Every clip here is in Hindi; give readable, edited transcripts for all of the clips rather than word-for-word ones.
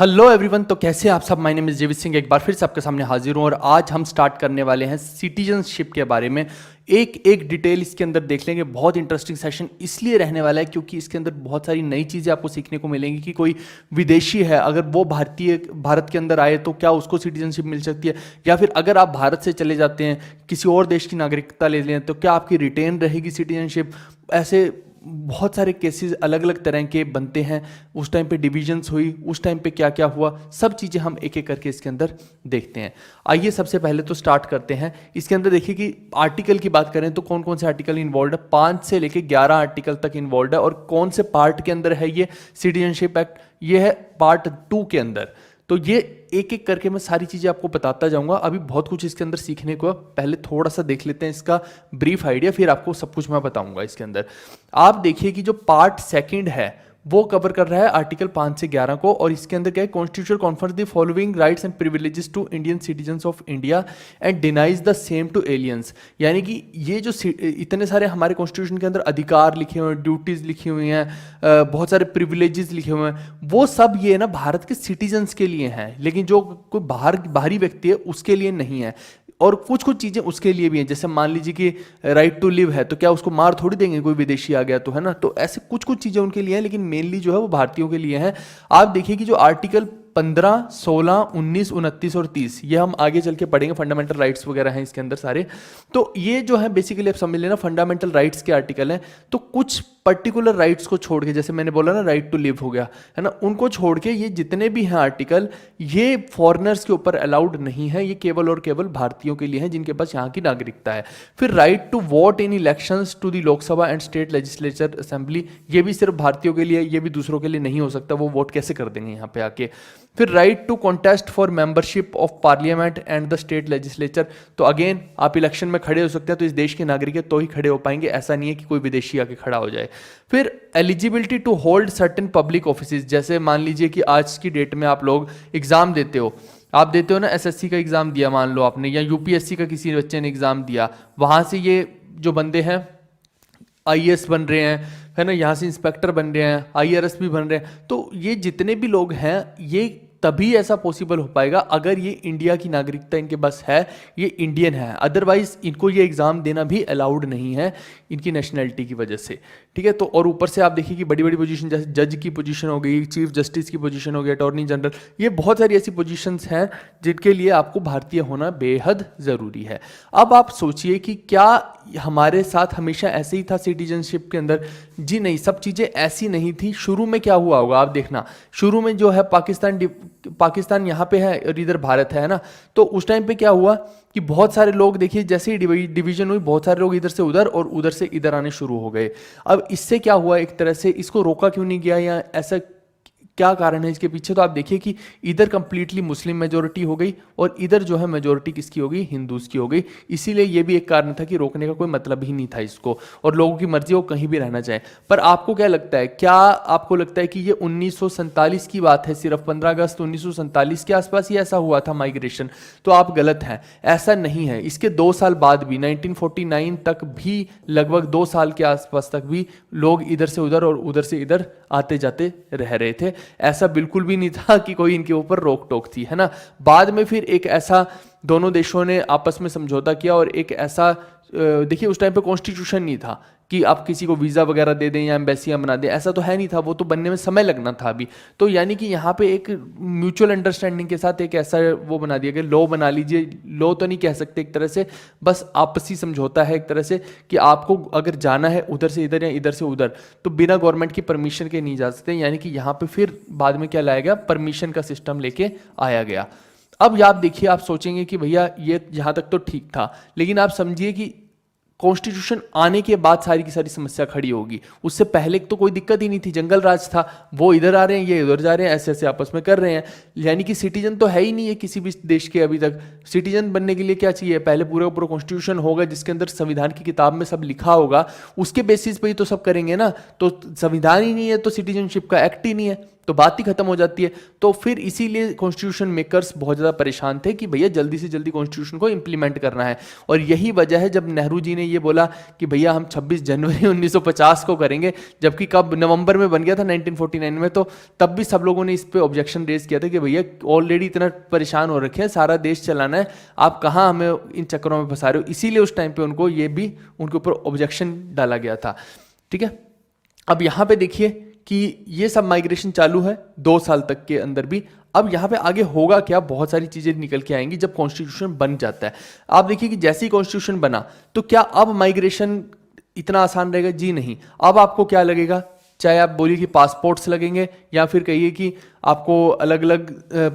हेलो एवरीवन, तो कैसे आप सब। माय नेम इज जेवी सिंह, एक बार फिर से आपके सामने हाजिर हूँ और आज हम स्टार्ट करने वाले हैं सिटीजनशिप के बारे में। एक एक डिटेल इसके अंदर देख लेंगे। बहुत इंटरेस्टिंग सेशन इसलिए रहने वाला है क्योंकि इसके अंदर बहुत सारी नई चीज़ें आपको सीखने को मिलेंगी कि कोई विदेशी है, अगर वो भारत के अंदर आए तो क्या उसको सिटीजनशिप मिल सकती है, या फिर अगर आप भारत से चले जाते हैं किसी और देश की नागरिकता ले लें तो क्या आपकी रिटेन रहेगी सिटीजनशिप। ऐसे बहुत सारे केसेस अलग अलग तरह के बनते हैं। उस टाइम पे डिविजन्स हुई, उस टाइम पे क्या क्या हुआ, सब चीज़ें हम एक एक करके इसके अंदर देखते हैं। आइए सबसे पहले तो स्टार्ट करते हैं। इसके अंदर देखिए कि आर्टिकल की बात करें तो कौन कौन से आर्टिकल इन्वॉल्व है। 5 से लेके 11 आर्टिकल तक इन्वॉल्व है। और कौन से पार्ट के अंदर है ये सिटीजनशिप एक्ट, ये है पार्ट 2 के अंदर। तो ये एक एक करके मैं सारी चीज़ें आपको बताता जाऊंगा। अभी बहुत कुछ इसके अंदर सीखने को है। पहले थोड़ा सा देख लेते हैं इसका ब्रीफ आइडिया, फिर आपको सब कुछ मैं बताऊंगा इसके अंदर। आप देखिए कि जो पार्ट 2 है वो कवर कर रहा है आर्टिकल 5 से 11 को। और इसके अंदर क्या है, constitution confers the following rights and privileges to Indian citizens of India and denies the same to aliens. यानी कि ये जो इतने सारे हमारे कॉन्स्टिट्यूशन के अंदर अधिकार लिखे हुए हैं, ड्यूटीज लिखी हुई हैं, बहुत सारे प्रिविलेजेस लिखे हुए हैं, वो सब ये ना भारत के सिटीजन्स के लिए हैं, लेकिन जो कोई बाहरी व्यक्ति है उसके लिए नहीं है। और कुछ कुछ चीज़ें उसके लिए भी हैं, जैसे मान लीजिए कि राइट टू लिव है तो क्या उसको मार थोड़ी देंगे कोई विदेशी आ गया तो, है ना। तो ऐसे कुछ कुछ चीज़ें उनके लिए हैं, लेकिन मेनली जो है वो भारतीयों के लिए हैं। आप देखिए कि जो आर्टिकल 15, 16, 19, 29 और 30 ये हम आगे चल के पढ़ेंगे। फंडामेंटल राइट्स वगैरह हैं इसके अंदर सारे। तो ये जो है बेसिकली आप समझ लेना फंडामेंटल राइट्स के आर्टिकल हैं। तो कुछ पर्टिकुलर राइट्स को छोड़ के, जैसे मैंने बोला ना राइट टू लिव हो गया, है ना, उनको छोड़ के ये जितने भी हैं आर्टिकल, ये फॉरेनर्स के ऊपर अलाउड नहीं है। ये केवल और केवल भारतीयों के लिए हैं जिनके पास यहाँ की नागरिकता है। फिर right to vote in elections to the Lok Sabha and state legislature assembly, ये भी सिर्फ भारतीयों के लिए, ये भी दूसरों के लिए नहीं हो सकता। वो वोट कैसे कर देंगे यहाँ पे आके। फिर right to contest for membership of parliament and the state legislature, तो अगेन आप इलेक्शन में खड़े हो सकते हैं तो इस देश के नागरिक है तो ही खड़े हो पाएंगे, ऐसा नहीं है कि कोई विदेशी आके खड़ा हो जाए। फिर eligibility to hold certain public offices, जैसे मान लीजिए कि आज की डेट में आप लोग एग्जाम देते हो, आप देते हो ना, एसएससी का एग्जाम दिया मान लो आपने, या यूपीएससी का किसी बच्चे ने एग्जाम दिया, वहां से ये जो बंदे हैं आईएएस बन रहे हैं, है ना, यहाँ से इंस्पेक्टर बन रहे हैं, आईआरएस भी बन रहे हैं। तो ये जितने भी लोग हैं ये तभी ऐसा पॉसिबल हो पाएगा अगर ये इंडिया की नागरिकता इनके पास है, ये इंडियन है। अदरवाइज इनको ये एग्जाम देना भी अलाउड नहीं है इनकी नेशनैलिटी की वजह से, ठीक है। तो और ऊपर से आप देखिए कि बड़ी बड़ी पोजीशन, जैसे जज की पोजीशन हो गई, चीफ जस्टिस की पोजीशन हो गई, अटॉर्नी जनरल, ये बहुत सारी ऐसी पोजीशंस हैं जिनके लिए आपको भारतीय होना बेहद ज़रूरी है। अब आप सोचिए कि क्या हमारे साथ हमेशा ऐसे ही था सिटीजनशिप के अंदर? जी नहीं, सब चीज़ें ऐसी नहीं थी। शुरू में क्या हुआ होगा आप देखना, शुरू में जो है पाकिस्तान यहाँ पे है और इधर भारत है ना, तो उस टाइम पे क्या हुआ कि बहुत सारे लोग, देखिए जैसे ही डिवीजन हुई, बहुत सारे लोग इधर से उधर और उधर से इधर आने शुरू हो गए। अब इससे क्या हुआ, एक तरह से इसको रोका क्यों नहीं गया, या ऐसा क्या कारण है इसके पीछे? तो आप देखिए कि इधर कंप्लीटली मुस्लिम मेजोरिटी हो गई और इधर जो है मेजोरिटी किसकी हो गई, हिंदूज की हो गई। इसीलिए ये भी एक कारण था कि रोकने का कोई मतलब ही नहीं था इसको, और लोगों की मर्जी हो कहीं भी रहना चाहे। पर आपको क्या लगता है, क्या आपको लगता है कि ये 1947 की बात है, सिर्फ 15 अगस्त 1947 के आसपास ही ऐसा हुआ था माइग्रेशन? तो आप गलत हैं, ऐसा नहीं है। इसके 2 साल बाद भी 1949 तक भी, लगभग 2 साल के आसपास तक भी लोग इधर से उधर और उधर से इधर आते जाते रह रहे थे। ऐसा बिल्कुल भी नहीं था कि कोई इनके ऊपर रोक टोक थी, है ना। बाद में फिर एक ऐसा दोनों देशों ने आपस में समझौता किया, और एक ऐसा देखिए उस टाइम पे कॉन्स्टिट्यूशन नहीं था कि आप किसी को वीज़ा वगैरह दे दें या एम्बेसियां बना दें, ऐसा तो है नहीं था, वो तो बनने में समय लगना था अभी। तो यानी कि यहाँ पे एक म्यूचुअल अंडरस्टैंडिंग के साथ एक ऐसा वो बना दिया गया, लॉ बना लीजिए, लॉ तो नहीं कह सकते एक तरह से, बस आपसी समझौता है एक तरह से, कि आपको अगर जाना है उधर से इधर या इधर से उधर तो बिना गवर्नमेंट की परमिशन के नहीं जा सकते। यानी कि यहाँ पे फिर बाद में क्या लाया गया, परमिशन का सिस्टम लेके आया गया। अब आप देखिए, आप सोचेंगे कि भैया ये यहाँ तक तो ठीक था, लेकिन आप समझिए कि कॉन्स्टिट्यूशन आने के बाद सारी की सारी समस्या खड़ी होगी। उससे पहले तो कोई दिक्कत ही नहीं थी, जंगल राज था, वो इधर आ रहे हैं ये उधर जा रहे हैं, ऐसे ऐसे आपस में कर रहे हैं। यानी कि सिटीजन तो है ही नहीं है किसी भी देश के अभी तक। सिटीजन बनने के लिए क्या चाहिए, पहले पूरा पूरा कॉन्स्टिट्यूशन होगा जिसके अंदर संविधान की किताब में सब लिखा होगा, उसके बेसिस पे ही तो सब करेंगे ना। तो संविधान ही नहीं है तो सिटीजनशिप का एक्ट ही नहीं है, तो बात ही खत्म हो जाती है। तो फिर इसीलिए कॉन्स्टिट्यूशन मेकर्स बहुत ज़्यादा परेशान थे कि भैया जल्दी से जल्दी कॉन्स्टिट्यूशन को इंप्लीमेंट करना है। और यही वजह है जब नेहरू जी ने ये बोला कि भैया हम 26 जनवरी 1950 को करेंगे, जबकि कब नवंबर में बन गया था 1949 में, तो तब भी सब लोगों ने इस पे ऑब्जेक्शन रेज किया था कि भैया ऑलरेडी इतना परेशान हो रखे हैं, सारा देश चलाना है, आप कहाँ हमें इन चक्करों में फंसा रहे हो। इसीलिए उस टाइम पे उनको ये भी उनके ऊपर ऑब्जेक्शन डाला गया था। ठीक है, अब यहाँ पे देखिए कि ये सब माइग्रेशन चालू है 2 साल तक के अंदर भी। अब यहाँ पे आगे होगा क्या, बहुत सारी चीजें निकल के आएंगी जब कॉन्स्टिट्यूशन बन जाता है। आप देखिए कि जैसे ही कॉन्स्टिट्यूशन बना तो क्या अब माइग्रेशन इतना आसान रहेगा? जी नहीं। अब आपको क्या लगेगा, चाहे आप बोलिए कि पासपोर्ट्स लगेंगे या फिर कहिए कि आपको अलग अलग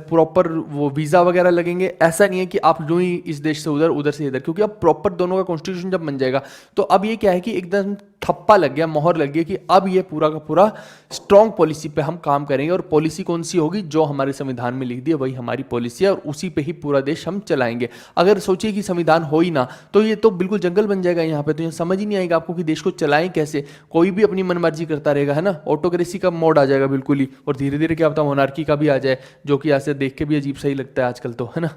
प्रॉपर वो वीज़ा वगैरह लगेंगे, ऐसा नहीं है कि आप यूं ही इस देश से उधर, उधर से इधर, क्योंकि अब प्रॉपर दोनों का कॉन्स्टिट्यूशन जब बन जाएगा तो अब ये क्या है कि एकदम ठप्पा लग गया, मोहर लग गया कि अब ये पूरा का पूरा स्ट्रॉन्ग पॉलिसी पे हम काम करेंगे। और पॉलिसी कौन सी होगी? जो हमारे संविधान में लिख दी है वही हमारी पॉलिसी है और उसी पे ही पूरा देश हम चलाएंगे। अगर सोचिए कि संविधान हो ही ना तो ये तो बिल्कुल जंगल बन जाएगा यहाँ पे, तो ये समझ ही नहीं आएगा आपको कि देश को चलाएं कैसे। कोई भी अपनी मनमर्जी करता रहेगा, है ना, ऑटोक्रेसी का मोड आ जाएगा बिल्कुल ही, और धीरे धीरे क्या पता मोनार्की का भी आ जाए, जो कि ऐसे देख के भी अजीब सही लगता है आजकल, तो है ना।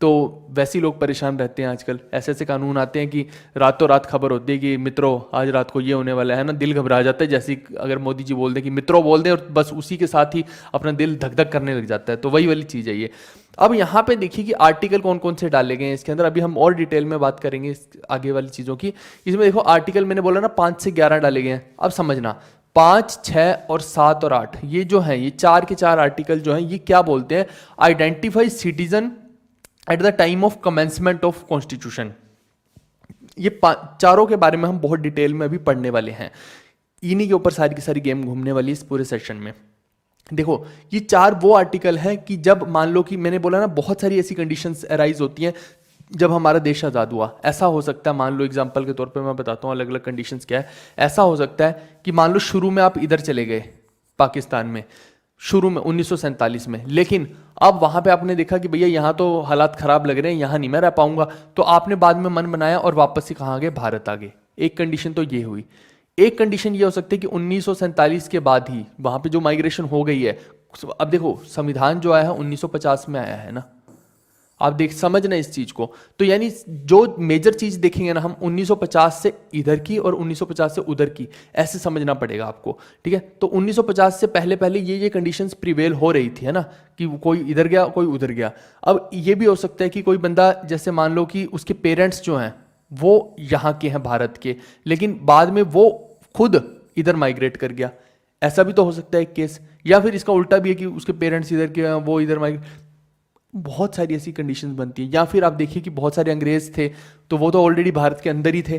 तो वैसे ही लोग परेशान रहते हैं आजकल, ऐसे ऐसे कानून आते हैं कि रातों रात खबर होती है कि मित्रों आज रात को ये होने वाला है ना, दिल घबरा जाता है। जैसे अगर मोदी जी बोल दें कि मित्रों बोल दें, और बस उसी के साथ ही अपना दिल धक धक करने लग जाता है। तो वही वाली चीज़ है ये। अब यहाँ पे देखिए कि आर्टिकल कौन कौन से डाले गए हैं इसके अंदर, अभी हम और डिटेल में बात करेंगे इस आगे वाली चीज़ों की। इसमें देखो आर्टिकल मैंने बोला ना 5 से 11 डाले गए हैं। अब समझना 5, 6 और 7 और 8 ये जो हैं, ये 4 के 4 आर्टिकल जो हैं, ये क्या बोलते हैं? Identify citizen at the time of commencement of constitution. ये चारों के बारे में हम बहुत डिटेल में अभी पढ़ने वाले हैं। इन्हीं के ऊपर सारी की सारी गेम घूमने वाली इस पूरे सेशन में। देखो ये 4 वो आर्टिकल हैं कि जब मान लो कि मैंने बोला ना बहुत सारी ऐसी कंडीशंस अराइज होती हैं जब हमारा देश आज़ाद हुआ। ऐसा हो सकता है, मान लो एग्जांपल के तौर पे मैं बताता हूँ अलग अलग कंडीशंस क्या है। ऐसा हो सकता है कि मान लो शुरू में आप इधर चले गए पाकिस्तान में, शुरू में 1947 में, लेकिन अब वहां पे आपने देखा कि भैया यहाँ तो हालात खराब लग रहे हैं, यहाँ नहीं मैं रह पाऊंगा, तो आपने बाद में मन बनाया और वापस से कहाँ आ गए? भारत आ गए। एक कंडीशन तो ये हुई। एक कंडीशन ये हो सकती है कि 1947 के बाद ही वहां पे जो माइग्रेशन हो गई है। अब देखो संविधान जो आया है 1950 में आया है ना, आप देख समझना इस चीज को। तो यानी जो मेजर चीज देखेंगे ना हम 1950 से इधर की और 1950 से उधर की, ऐसे समझना पड़ेगा आपको। ठीक है, तो 1950 से पहले पहले ये कंडीशंस प्रिवेल हो रही थी, है ना, कि कोई इधर गया कोई उधर गया। अब ये भी हो सकता है कि कोई बंदा जैसे मान लो कि उसके पेरेंट्स जो हैं वो यहाँ के हैं भारत के, लेकिन बाद में वो खुद इधर माइग्रेट कर गया, ऐसा भी तो हो सकता है एक केस। या फिर इसका उल्टा भी है कि उसके पेरेंट्स इधर के हैं, वो इधर माइग्रेट, बहुत सारी ऐसी कंडीशंस बनती है। या फिर आप देखिए कि बहुत सारे अंग्रेज थे तो वो तो ऑलरेडी भारत के अंदर ही थे,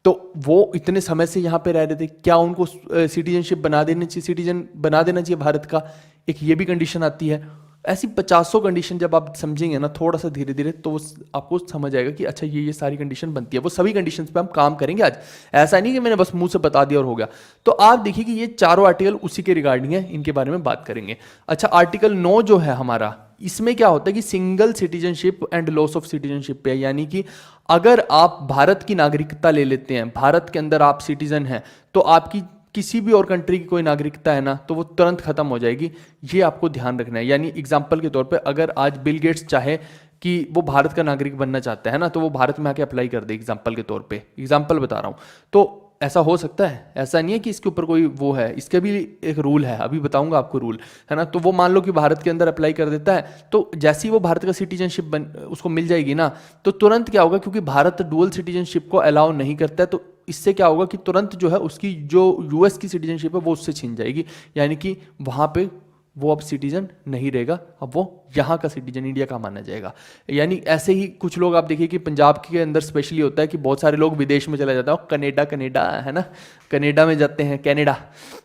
तो वो इतने समय से यहाँ पे रह रहे थे, क्या उनको सिटीजनशिप बना देना चाहिए, सिटीजन बना देना चाहिए भारत का? एक ये भी कंडीशन आती है। ऐसी 50 कंडीशन जब आप समझेंगे ना थोड़ा सा धीरे धीरे, तो आपको समझ आएगा कि अच्छा ये सारी कंडीशन बनती है। वो सभी कंडीशंस पे हम काम करेंगे आज, ऐसा नहीं कि मैंने बस मुंह से बता दिया और हो गया। तो आप देखिए कि ये चारों आर्टिकल उसी के रिगार्डिंग है, इनके बारे में बात करेंगे। अच्छा, आर्टिकल 9 जो है हमारा, इसमें क्या होता है कि single citizenship and loss of citizenship पे, यानी कि अगर आप भारत की नागरिकता ले लेते हैं, भारत के अंदर आप सिटीजन हैं, तो आपकी किसी भी और कंट्री की कोई नागरिकता है ना तो वो तुरंत खत्म हो जाएगी। ये आपको ध्यान रखना है। यानी एग्जांपल के तौर पे अगर आज बिल गेट्स चाहे कि वो भारत का नागरिक बनना चाहता है ना, तो वो भारत में आके अप्लाई कर दे, एग्जांपल के तौर पे, एग्जांपल बता रहा हूँ, तो ऐसा हो सकता है। ऐसा नहीं है कि इसके ऊपर कोई वो है, इसके भी एक रूल है, अभी बताऊंगा आपको रूल, है ना। तो वो मान लो कि भारत के अंदर अप्लाई कर देता है, तो जैसे ही वो भारत का सिटीजनशिप उसको मिल जाएगी ना, तो तुरंत क्या होगा, क्योंकि भारत डुअल सिटीजनशिप को अलाउ नहीं करता है, तो इससे क्या होगा कि तुरंत जो है उसकी जो यूएस की सिटीजनशिप है वो उससे छीन जाएगी। यानी कि वहां पे वो अब सिटीजन नहीं रहेगा, अब वो यहाँ का सिटीजन, इंडिया का माना जाएगा। यानी ऐसे ही कुछ लोग आप देखिए कि पंजाब के अंदर स्पेशली होता है कि बहुत सारे लोग विदेश में चले जाते हैं, कनेडा है ना, कनेडा में जाते हैं, कनाडा,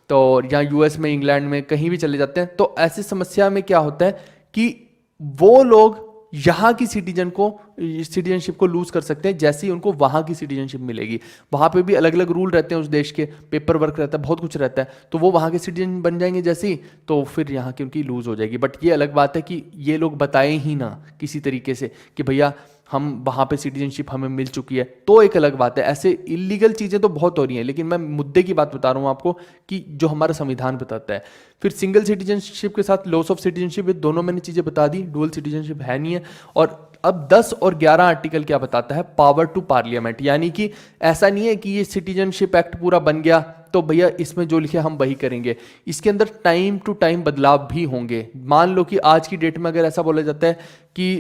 तो यहाँ यूएस में, इंग्लैंड में, कहीं भी चले जाते हैं। तो ऐसी समस्या में क्या होता है कि वो लोग यहाँ की सिटीजन को सिटीजनशिप को लूज कर सकते हैं जैसे ही उनको वहाँ की सिटीजनशिप मिलेगी। वहाँ पे भी अलग अलग रूल रहते हैं उस देश के, पेपर वर्क रहता है, बहुत कुछ रहता है, तो वो वहाँ के सिटीजन बन जाएंगे जैसे ही, तो फिर यहाँ की उनकी लूज हो जाएगी। बट ये अलग बात है कि ये लोग बताएं ही ना किसी तरीके से कि भैया हम वहाँ पे सिटीजनशिप हमें मिल चुकी है, तो एक अलग बात है। ऐसे इलीगल चीज़ें तो बहुत हो रही हैं, लेकिन मैं मुद्दे की बात बता रहा हूँ आपको कि जो हमारा संविधान बताता है। फिर सिंगल सिटीजनशिप के साथ लॉस ऑफ सिटीजनशिप, दोनों मैंने चीज़ें बता दी, डुअल सिटीजनशिप है नहीं है। और अब 10 और 11 आर्टिकल क्या बताता है, पावर टू पार्लियामेंट, यानी कि ऐसा नहीं है कि ये सिटीजनशिप एक्ट पूरा बन गया तो भैया इसमें जो लिखे हम वही करेंगे। इसके अंदर टाइम टू टाइम बदलाव भी होंगे। मान लो कि आज की डेट में अगर ऐसा बोला जाता है कि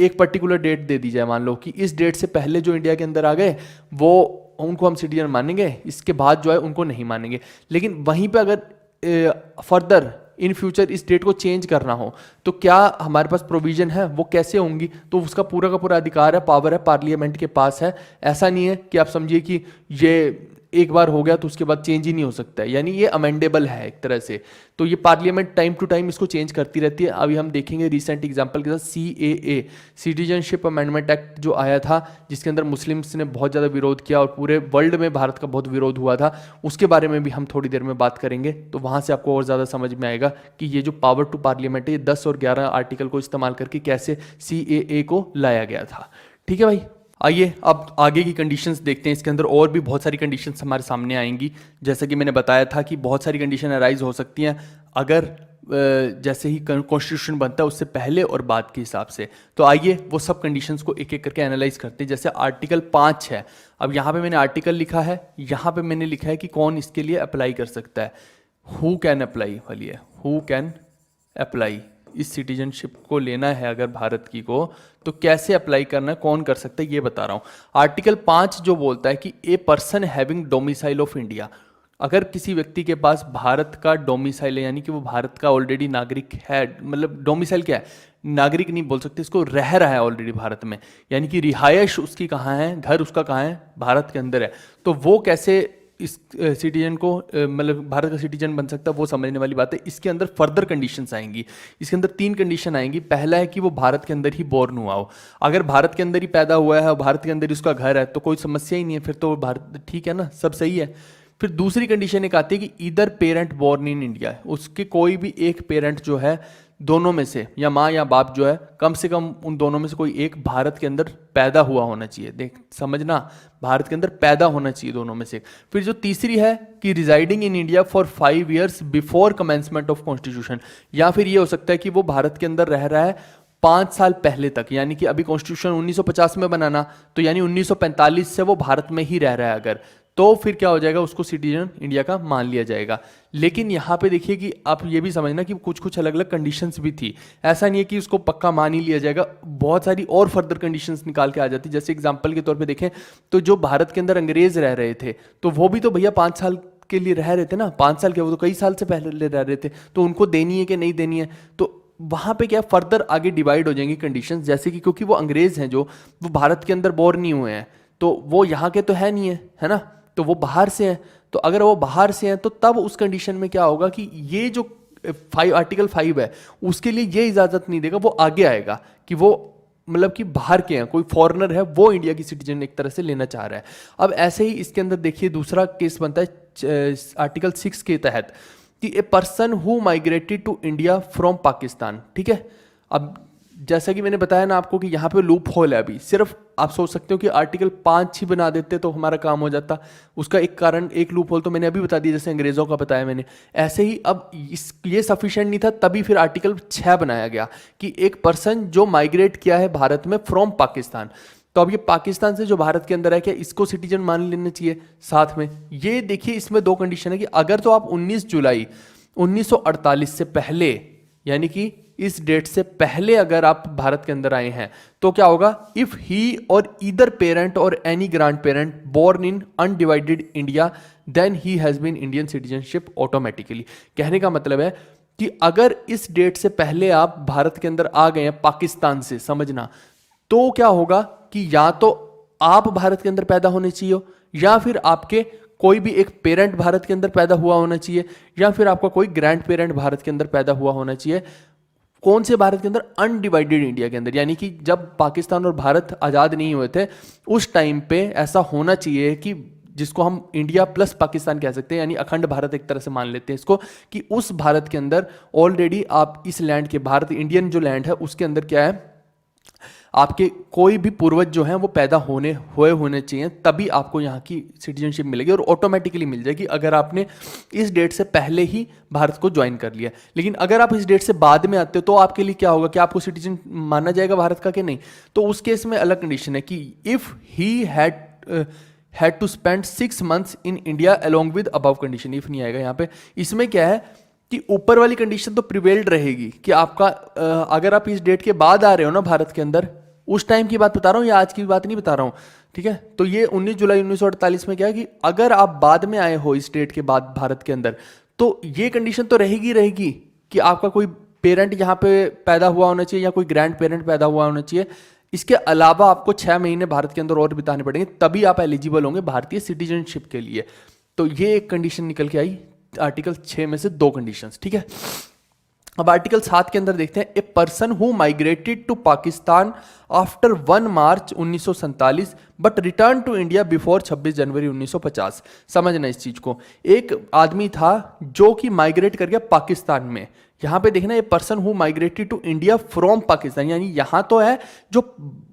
एक पर्टिकुलर डेट दे दी जाए, मान लो कि इस डेट से पहले जो इंडिया के अंदर आ गए वो उनको हम सिटीजन मानेंगे, इसके बाद जो है उनको नहीं मानेंगे। लेकिन वहीं पे अगर फर्दर इन फ्यूचर इस डेट को चेंज करना हो तो क्या हमारे पास प्रोविजन है, वो कैसे होंगी, तो उसका पूरा का पूरा अधिकार है, पावर है, पार्लियामेंट के पास है। ऐसा नहीं है कि आप समझिए कि ये एक बार हो गया तो उसके बाद चेंज ही नहीं हो सकता है, यानी ये अमेंडेबल है एक तरह से। तो ये पार्लियामेंट टाइम टू टाइम इसको चेंज करती रहती है। अभी हम देखेंगे रिसेंट एग्जांपल के साथ CAA, सिटीजनशिप अमेंडमेंट एक्ट जो आया था, जिसके अंदर मुस्लिम्स ने बहुत ज़्यादा विरोध किया और पूरे वर्ल्ड में भारत का बहुत विरोध हुआ था, उसके बारे में भी हम थोड़ी देर में बात करेंगे। तो वहाँ से आपको और ज़्यादा समझ में आएगा कि ये जो पावर टू पार्लियामेंट है, ये 10 और 11 आर्टिकल को इस्तेमाल करके कैसे CAA को लाया गया था। ठीक है भाई, आइए अब आगे की कंडीशंस देखते हैं। इसके अंदर और भी बहुत सारी कंडीशंस हमारे सामने आएंगी। जैसा कि मैंने बताया था कि बहुत सारी कंडीशन अराइज हो सकती हैं अगर जैसे ही कॉन्स्टिट्यूशन बनता है उससे पहले और बाद के हिसाब से। तो आइए वो सब कंडीशंस को एक एक करके एनालाइज करते हैं। जैसे आर्टिकल 5 है, अब यहाँ पे मैंने आर्टिकल लिखा है, यहाँ पे मैंने लिखा है कि कौन इसके लिए अप्लाई कर सकता है, हु कैन अप्लाई वाली है, हु कैन अप्लाई। इस सिटीजनशिप को लेना है अगर भारत की को, तो कैसे अप्लाई करना है, कौन कर सकता है, ये बता रहा हूँ। आर्टिकल 5 जो बोलता है कि a person having domicile of India, अगर किसी व्यक्ति के पास भारत का डोमिसाइल है, यानी कि वो भारत का ऑलरेडी नागरिक है, मतलब डोमिसाइल क्या है, नागरिक नहीं बोल सकते इसको, रह रहा है ऑलरेडी भारत में, यानी कि रिहायश उसकी कहाँ है, घर उसका कहाँ है, भारत के अंदर है, तो वो कैसे इस सिटीजन को मतलब भारत का सिटीजन बन सकता है, वो समझने वाली बात है। इसके अंदर फर्दर कंडीशंस आएंगी। इसके अंदर 3 कंडीशन आएंगी। पहला है कि वो भारत के अंदर ही बोर्न हुआ हो। अगर भारत के अंदर ही पैदा हुआ है और भारत के अंदर ही उसका घर है तो कोई समस्या ही नहीं है, फिर तो भारत ठीक है ना, सब सही है। फिर दूसरी कंडीशन एक आती है कि either parent born in India, उसके कोई भी एक पेरेंट जो है दोनों में से, या माँ या बाप जो है, कम से कम उन दोनों में से कोई एक भारत के अंदर पैदा हुआ होना चाहिए। देख समझना, भारत के अंदर पैदा होना चाहिए दोनों में से। फिर जो तीसरी है कि residing in India for 5 years before commencement of constitution, या फिर ये हो सकता है कि वो भारत के अंदर रह रहा है 5 साल पहले तक, यानी कि अभी कॉन्स्टिट्यूशन 1950 में बनाना, तो यानी 1945 से वो भारत में ही रह रहा है अगर, तो फिर क्या हो जाएगा, उसको सिटीजन इंडिया का मान लिया जाएगा। लेकिन यहाँ पे देखिए कि आप ये भी समझना कि कुछ कुछ अलग अलग कंडीशंस भी थी। ऐसा नहीं है कि उसको पक्का मान ही लिया जाएगा, बहुत सारी और फर्दर कंडीशंस निकाल के आ जाती। जैसे एग्जांपल के तौर पे देखें तो जो भारत के अंदर अंग्रेज रह रहे थे, तो वो भी तो भैया 5 साल के लिए रह रहे थे ना, 5 साल के, वो तो कई साल से पहले रह रहे थे, तो उनको देनी है कि नहीं देनी है, तो वहाँ पे क्या फर्दर आगे डिवाइड हो जाएंगी कंडीशंस। जैसे कि क्योंकि वो अंग्रेज हैं, जो वो भारत के अंदर बोर्न नहीं हुए हैं, तो वो यहाँ के तो है नहीं है ना, तो वो बाहर से हैं। तो अगर वो बाहर से हैं तो तब उस कंडीशन में क्या होगा कि ये जो आर्टिकल 5 है उसके लिए ये इजाजत नहीं देगा, वो आगे आएगा कि वो मतलब कि बाहर के हैं, कोई फॉरेनर है वो इंडिया की सिटीजन एक तरह से लेना चाह रहा है। अब ऐसे ही इसके अंदर देखिए दूसरा केस बनता है आर्टिकल 6 के तहत कि a person who migrated to India from Pakistan. ठीक है, अब जैसा कि मैंने बताया ना आपको कि यहाँ पे लूप होल है। अभी सिर्फ आप सोच सकते हो कि आर्टिकल 5 ही बना देते तो हमारा काम हो जाता। उसका एक कारण, एक लूप होल तो मैंने अभी बता दिया, जैसे अंग्रेजों का बताया मैंने। ऐसे ही अब ये सफिशिएंट नहीं था, तभी फिर आर्टिकल 6 बनाया गया कि एक पर्सन जो माइग्रेट किया है भारत में फ्रॉम पाकिस्तान, तो अब ये पाकिस्तान से जो भारत के अंदर है, क्या इसको सिटीजन मान लेना चाहिए साथ में। ये देखिए इसमें 2 कंडीशन है कि अगर तो आप 19 जुलाई 1948 से पहले, यानी कि इस डेट से पहले अगर आप भारत के अंदर आए हैं, तो क्या होगा, इफ ही और ईदर पेरेंट और any grandparent born in undivided India then he has been Indian citizenship automatically. कहने का मतलब है कि अगर इस डेट से पहले आप भारत के अंदर आ गए हैं पाकिस्तान से, समझना, तो क्या होगा कि या तो आप भारत के अंदर पैदा होने चाहिए, या फिर आपके कोई भी एक पेरेंट भारत के अंदर पैदा हुआ होना चाहिए, या फिर आपका कोई ग्रैंड पेरेंट भारत के अंदर पैदा हुआ होना चाहिए। कौन से भारत के अंदर? अनडिवाइडेड इंडिया के अंदर। यानी कि जब पाकिस्तान और भारत आज़ाद नहीं हुए थे उस टाइम पे ऐसा होना चाहिए कि जिसको हम इंडिया प्लस पाकिस्तान कह सकते हैं, यानी अखंड भारत एक तरह से मान लेते हैं इसको, कि उस भारत के अंदर ऑलरेडी आप इस लैंड के, भारत इंडियन जो लैंड है उसके अंदर क्या है, आपके कोई भी पूर्वज जो हैं वो पैदा होने चाहिए, तभी आपको यहाँ की सिटीजनशिप मिलेगी और ऑटोमेटिकली मिल जाएगी अगर आपने इस डेट से पहले ही भारत को ज्वाइन कर लिया। लेकिन अगर आप इस डेट से बाद में आते हो तो आपके लिए क्या होगा कि आपको सिटीजन माना जाएगा भारत का कि नहीं? तो उस केस में अलग कंडीशन है कि if he had to spend 6 months in India along with above condition, if नहीं आएगा यहाँ पे। इसमें क्या है कि ऊपर वाली कंडीशन तो प्रिवेल्ड रहेगी कि आपका अगर आप इस डेट के बाद आ रहे हो ना भारत के अंदर, उस टाइम की बात बता रहा हूँ या आज की बात नहीं बता रहा हूँ, ठीक है? तो ये 19 जुलाई 1948 में क्या है कि अगर आप बाद में आए हो इस डेट के बाद भारत के अंदर, तो ये कंडीशन तो रहेगी कि आपका कोई पेरेंट यहाँ पे पैदा हुआ होना चाहिए या कोई ग्रैंड पेरेंट पैदा हुआ होना चाहिए। इसके अलावा आपको 6 महीने भारत के अंदर और बिताने पड़ेंगे, तभी आप एलिजिबल होंगे भारतीय सिटीजनशिप के लिए। तो ये एक कंडीशन निकल के आई आर्टिकल 6 में से 2 कंडीशंस, ठीक है? अब आर्टिकल 7 के अंदर देखते हैं, a person who migrated to Pakistan after 1 March 1947 but return to India before 26 January 1950। समझना इस चीज को, एक आदमी था जो कि माइग्रेट कर गया पाकिस्तान में। यहां पे देखना, a person who migrated to India from Pakistan, यानी यहां तो है जो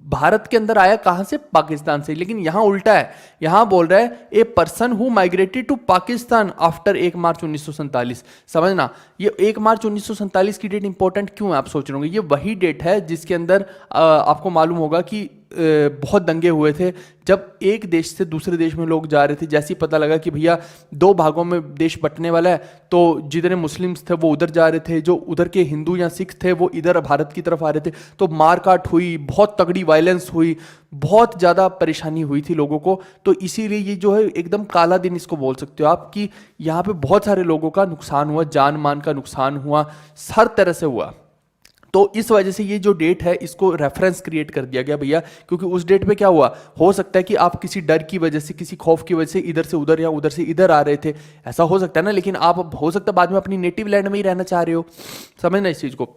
भारत के अंदर आया कहां से? पाकिस्तान से, लेकिन यहां उल्टा है। यहां बोल रहा है a person who migrated to Pakistan after 1 March 1947। समझना, ये 1 मार्च 1947 की डेट इंपॉर्टेंट क्यों है आप सोच रहे होंगे? ये वही डेट है जिसके अंदर आपको मालूम होगा कि बहुत दंगे हुए थे जब एक देश से दूसरे देश में लोग जा रहे थे। जैसे ही पता लगा कि भैया 2 भागों में देश बंटने वाला है, तो जितने मुस्लिम्स थे वो उधर जा रहे थे, जो उधर के हिंदू या सिख थे वो इधर भारत की तरफ आ रहे थे। तो मारकाट हुई, बहुत तगड़ी वायलेंस हुई, बहुत ज़्यादा परेशानी हुई थी लोगों को। तो इसीलिए ये जो है एकदम काला दिन इसको बोल सकते हो आप, कि यहाँ पे बहुत सारे लोगों का नुकसान हुआ, जान मान का नुकसान हुआ, हर तरह से हुआ। तो इस वजह से ये जो डेट है इसको रेफरेंस क्रिएट कर दिया गया भैया, क्योंकि उस डेट पे क्या हुआ, हो सकता है कि आप किसी डर की वजह से, किसी खौफ की वजह से इधर से उधर या उधर से इधर आ रहे थे, ऐसा हो सकता है ना। लेकिन आप हो सकता है बाद में अपनी नेटिव लैंड में ही रहना चाह रहे हो। समझना इस चीज को।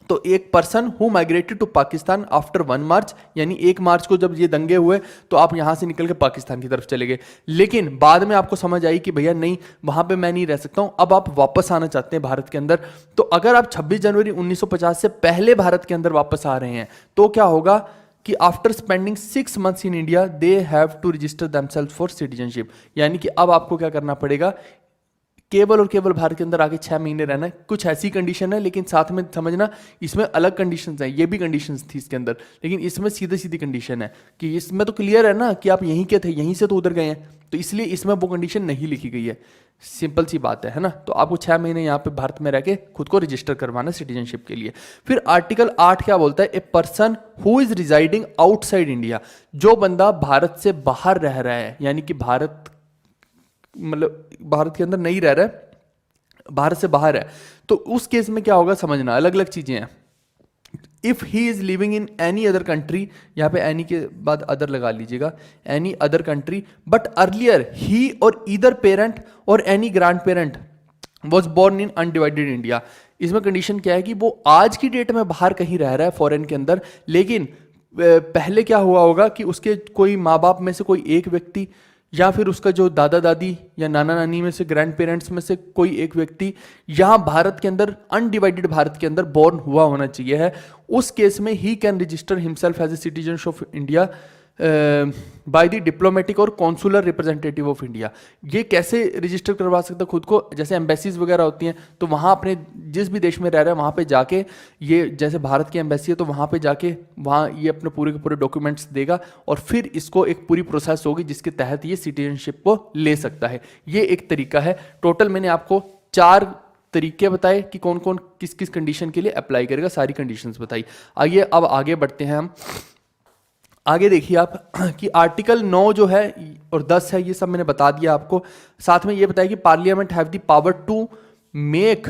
तो एक person who migrated to Pakistan after 1 March, यानी 1 मार्च को जब ये दंगे हुए तो आप यहां से निकल के पाकिस्तान की तरफ चले गए, लेकिन बाद में आपको समझ आई कि भैया नहीं, वहां पे मैं नहीं रह सकता हूं, अब आप वापस आना चाहते हैं भारत के अंदर। तो अगर आप 26 जनवरी 1950 से पहले भारत के अंदर वापस आ रहे हैं तो क्या होगा कि after spending 6 months in India they have to register themselves for citizenship. यानी कि अब आपको क्या करना पड़ेगा, केवल और केवल भारत के अंदर आके 6 महीने रहना है। कुछ ऐसी कंडीशन है, लेकिन साथ में समझना इसमें अलग कंडीशंस हैं। ये भी कंडीशंस थी इसके अंदर, लेकिन इसमें सीधी सीधी कंडीशन है कि इसमें तो क्लियर है ना कि आप यहीं के थे, यहीं से तो उधर गए हैं, तो इसलिए इसमें वो कंडीशन नहीं लिखी गई है। सिंपल सी बात है ना। तो आपको 6 महीने यहाँ पे भारत में रह के खुद को रजिस्टर करवाना सिटीजनशिप के लिए। फिर आर्टिकल 8 क्या बोलता है, a person who is residing outside India, जो बंदा भारत से बाहर रह रहा है, यानी कि भारत मतलब भारत के अंदर नहीं रह रहा है, भारत से बाहर है, तो उस केस में क्या होगा समझना, अलग अलग चीजें हैं। If he is living in any other country, यहां पे एनी के बाद अदर लगा लीजिएगा, any other country but earlier he और ईदर पेरेंट और any grandparent was born in undivided India. इसमें कंडीशन क्या है कि वो आज की डेट में बाहर कहीं रह रहा है फॉरेन के अंदर, लेकिन पहले क्या हुआ होगा कि उसके कोई माँ बाप में से कोई एक व्यक्ति या फिर उसका जो दादा दादी या नाना नानी में से, ग्रैंड पेरेंट्स में से कोई एक व्यक्ति यहाँ भारत के अंदर, अनडिवाइडेड भारत के अंदर बॉर्न हुआ होना चाहिए है। उस केस में he can register himself as a citizen of India by the diplomatic और कॉन्सुलर रिप्रेजेंटेटिव ऑफ इंडिया। ये कैसे रजिस्टर करवा सकता खुद को, जैसे एम्बेसीज वगैरह होती हैं, तो वहाँ अपने जिस भी देश में रह रहे हैं वहाँ पे जाके, ये जैसे भारत की एम्बेसी है तो वहाँ पे जाके वहाँ ये अपने पूरे के पूरे डॉक्यूमेंट्स देगा और फिर इसको एक पूरी प्रोसेस होगी जिसके तहत ये सिटीजनशिप को ले सकता है। ये एक तरीका है। टोटल मैंने आपको 4 तरीके बताए कि कौन कौन किस किस कंडीशन के लिए अप्लाई करेगा, सारी कंडीशंस बताई। आइए अब आगे बढ़ते हैं हम। आगे देखिए आप कि आर्टिकल 9 जो है और 10 है, ये सब मैंने बता दिया आपको। साथ में ये बताया कि parliament have the power to make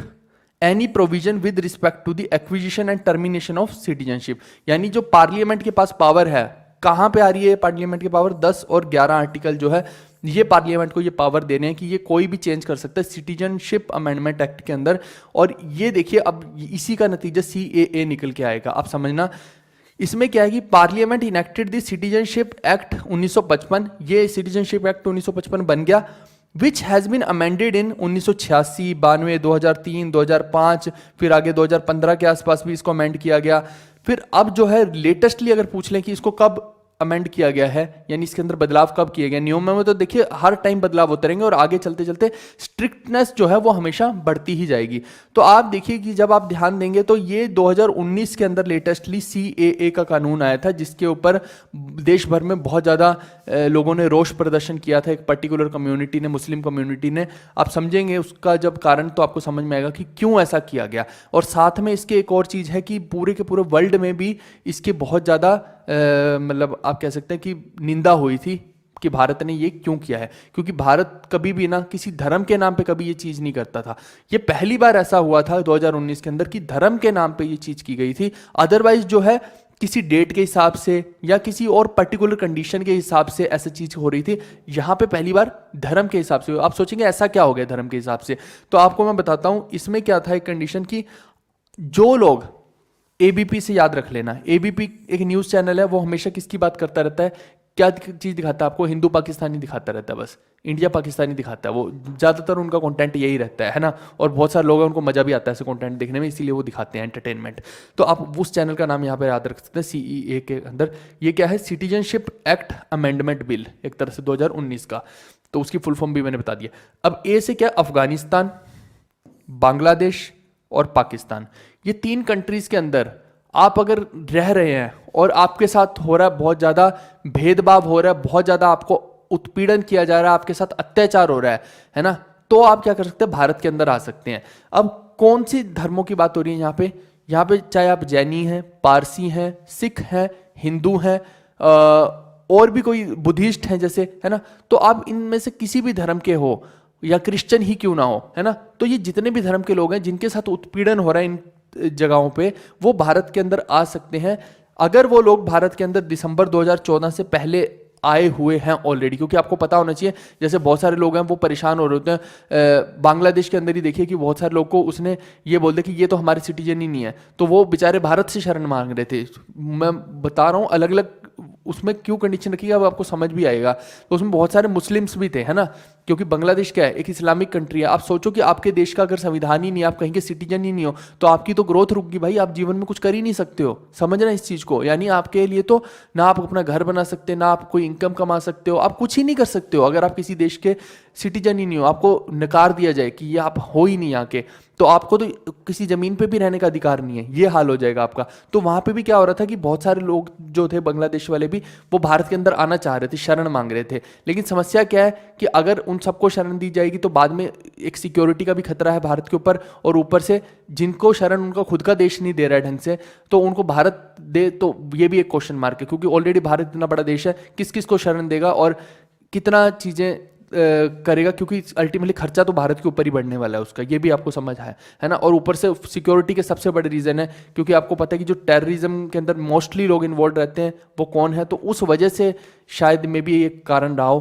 any provision with respect to the acquisition and termination of citizenship. यानी जो पार्लियामेंट के पास पावर है, कहां पे आ रही है पार्लियामेंट की पावर, 10 और 11 आर्टिकल जो है ये पार्लियामेंट को ये पावर दे रहे हैं कि ये कोई भी चेंज कर सकता है सिटीजनशिप अमेंडमेंट एक्ट के अंदर। और ये देखिए अब इसी का नतीजा CAA निकल के आएगा। आप समझना इसमें क्या है कि parliament enacted the citizenship act 1955, ये सिटीजनशिप एक्ट 1955 बन गया, which has been amended in 1986, 92, 2003, 2005, फिर आगे 2015 के आसपास भी इसको अमेंड किया गया। फिर अब जो है लेटेस्टली अगर पूछ लें कि इसको कब अमेंड किया गया है, यानी इसके अंदर बदलाव कब किए गए, नियमों में तो देखिए हर टाइम बदलाव होते रहेंगे और आगे चलते चलते स्ट्रिक्टनेस जो है वो हमेशा बढ़ती ही जाएगी। तो आप देखिए कि जब आप ध्यान देंगे तो ये 2019 के अंदर लेटेस्टली CAA का कानून आया था, जिसके ऊपर देश भर में बहुत ज़्यादा लोगों ने रोष प्रदर्शन किया था, एक पर्टिकुलर कम्युनिटी ने, मुस्लिम कम्युनिटी ने। आप समझेंगे उसका जब कारण तो आपको समझ में आएगा कि क्यों ऐसा किया गया। और साथ में इसके एक और चीज़ है कि पूरे के पूरे वर्ल्ड में भी इसकी बहुत ज़्यादा मतलब आप कह सकते हैं कि निंदा हुई थी कि भारत ने ये क्यों किया है, क्योंकि भारत कभी भी ना किसी धर्म के नाम पे कभी ये चीज़ नहीं करता था। ये पहली बार ऐसा हुआ था 2019 के अंदर कि धर्म के नाम पे ये चीज़ की गई थी। अदरवाइज जो है किसी डेट के हिसाब से या किसी और पर्टिकुलर कंडीशन के हिसाब से ऐसी चीज़ हो रही थी। यहाँ पे पहली बार धर्म के हिसाब से। आप सोचेंगे ऐसा क्या हो गया धर्म के हिसाब से, तो आपको मैं बताता हूँ। इसमें क्या था, एक कंडीशन की जो लोग ABP से याद रख लेना, ABP एक न्यूज़ चैनल है, वो हमेशा किसकी बात करता रहता है, क्या चीज़ दिखाता है आपको, हिंदू पाकिस्तानी दिखाता रहता है, बस इंडिया पाकिस्तानी दिखाता है। वो ज़्यादातर उनका कंटेंट यही रहता है ना, और बहुत सारे लोग हैं उनको मज़ा भी आता है ऐसे कंटेंट देखने में, इसीलिए वो दिखाते हैं एंटरटेनमेंट। तो आप उस चैनल का नाम यहाँ पर याद रख सकते हैं, CEA के अंदर ये क्या है, सिटीजनशिप एक्ट अमेंडमेंट बिल, एक तरह से 2019 का। तो उसकी फुल फॉर्म भी मैंने बता दिया। अब ए से क्या, अफगानिस्तान, बांग्लादेश और पाकिस्तान, ये 3 कंट्रीज के अंदर आप अगर रह रहे हैं और आपके साथ हो रहा है बहुत ज़्यादा भेदभाव हो रहा है, बहुत ज़्यादा आपको उत्पीड़न किया जा रहा है, आपके साथ अत्याचार हो रहा है ना, तो आप क्या कर सकते हैं, भारत के अंदर आ सकते हैं। अब कौन सी धर्मों की बात हो रही है यहाँ पे, यहाँ पे चाहे आप जैनी हैं, पारसी हैं, सिख हैं, हिंदू हैं, और भी कोई बुद्धिस्ट हैं जैसे, है ना, तो आप इनमें से किसी भी धर्म के हो या क्रिश्चियन ही क्यों ना हो, है ना, तो ये जितने भी धर्म के लोग हैं जिनके साथ उत्पीड़न हो रहा है इन जगहों पे, वो भारत के अंदर आ सकते हैं। अगर वो लोग भारत के अंदर दिसंबर 2014 से पहले आए हुए हैं ऑलरेडी, क्योंकि आपको पता होना चाहिए, जैसे बहुत सारे लोग हैं वो परेशान हो रहे होते हैं। बांग्लादेश के अंदर ही देखिए कि बहुत सारे लोग को उसने ये बोल दिया कि ये तो हमारे सिटीजन ही नहीं है, तो वो बेचारे भारत से शरण मांग रहे थे। मैं बता रहा हूँ अलग अलग उसमें क्यों कंडीशन रखी है, अब आपको समझ भी आएगा। तो उसमें बहुत सारे मुस्लिम्स भी थे, है ना, क्योंकि बांग्लादेश क्या है, एक इस्लामिक कंट्री है। आप सोचो कि आपके देश का अगर संविधान ही नहीं, आप कहीं के सिटीजन ही नहीं हो, तो आपकी तो ग्रोथ रुक गई भाई, आप जीवन में कुछ कर ही नहीं सकते हो। समझना इस चीज़ को, यानी आपके लिए तो ना आप अपना घर बना सकते, ना आप कोई इनकम कमा सकते हो, आप कुछ ही नहीं कर सकते हो अगर आप किसी देश के सिटीजन ही नहीं हो। आपको नकार दिया जाए कि ये आप हो ही नहीं यहाँ के, तो आपको तो किसी ज़मीन पे भी रहने का अधिकार नहीं है, ये हाल हो जाएगा आपका। तो वहाँ पे भी क्या हो रहा था कि बहुत सारे लोग जो थे बांग्लादेश वाले भी, वो भारत के अंदर आना चाह रहे थे, शरण मांग रहे थे। लेकिन समस्या क्या है कि अगर उन सबको शरण दी जाएगी तो बाद में एक सिक्योरिटी का भी खतरा है भारत के ऊपर, और ऊपर से जिनको शरण उनका खुद का देश नहीं दे रहा है ढंग से, तो उनको भारत दे, तो ये भी एक क्वेश्चन मार्क है, क्योंकि ऑलरेडी भारत इतना बड़ा देश है, किस किस को शरण देगा और कितना चीज़ें करेगा, क्योंकि अल्टीमेटली खर्चा तो भारत के ऊपर ही बढ़ने वाला है उसका, ये भी आपको समझ है ना। और ऊपर से सिक्योरिटी के सबसे बड़े रीज़न है, क्योंकि आपको पता है कि जो टेररिज्म के अंदर मोस्टली लोग इन्वॉल्व रहते हैं वो कौन है, तो उस वजह से शायद में भी एक कारण रहा हो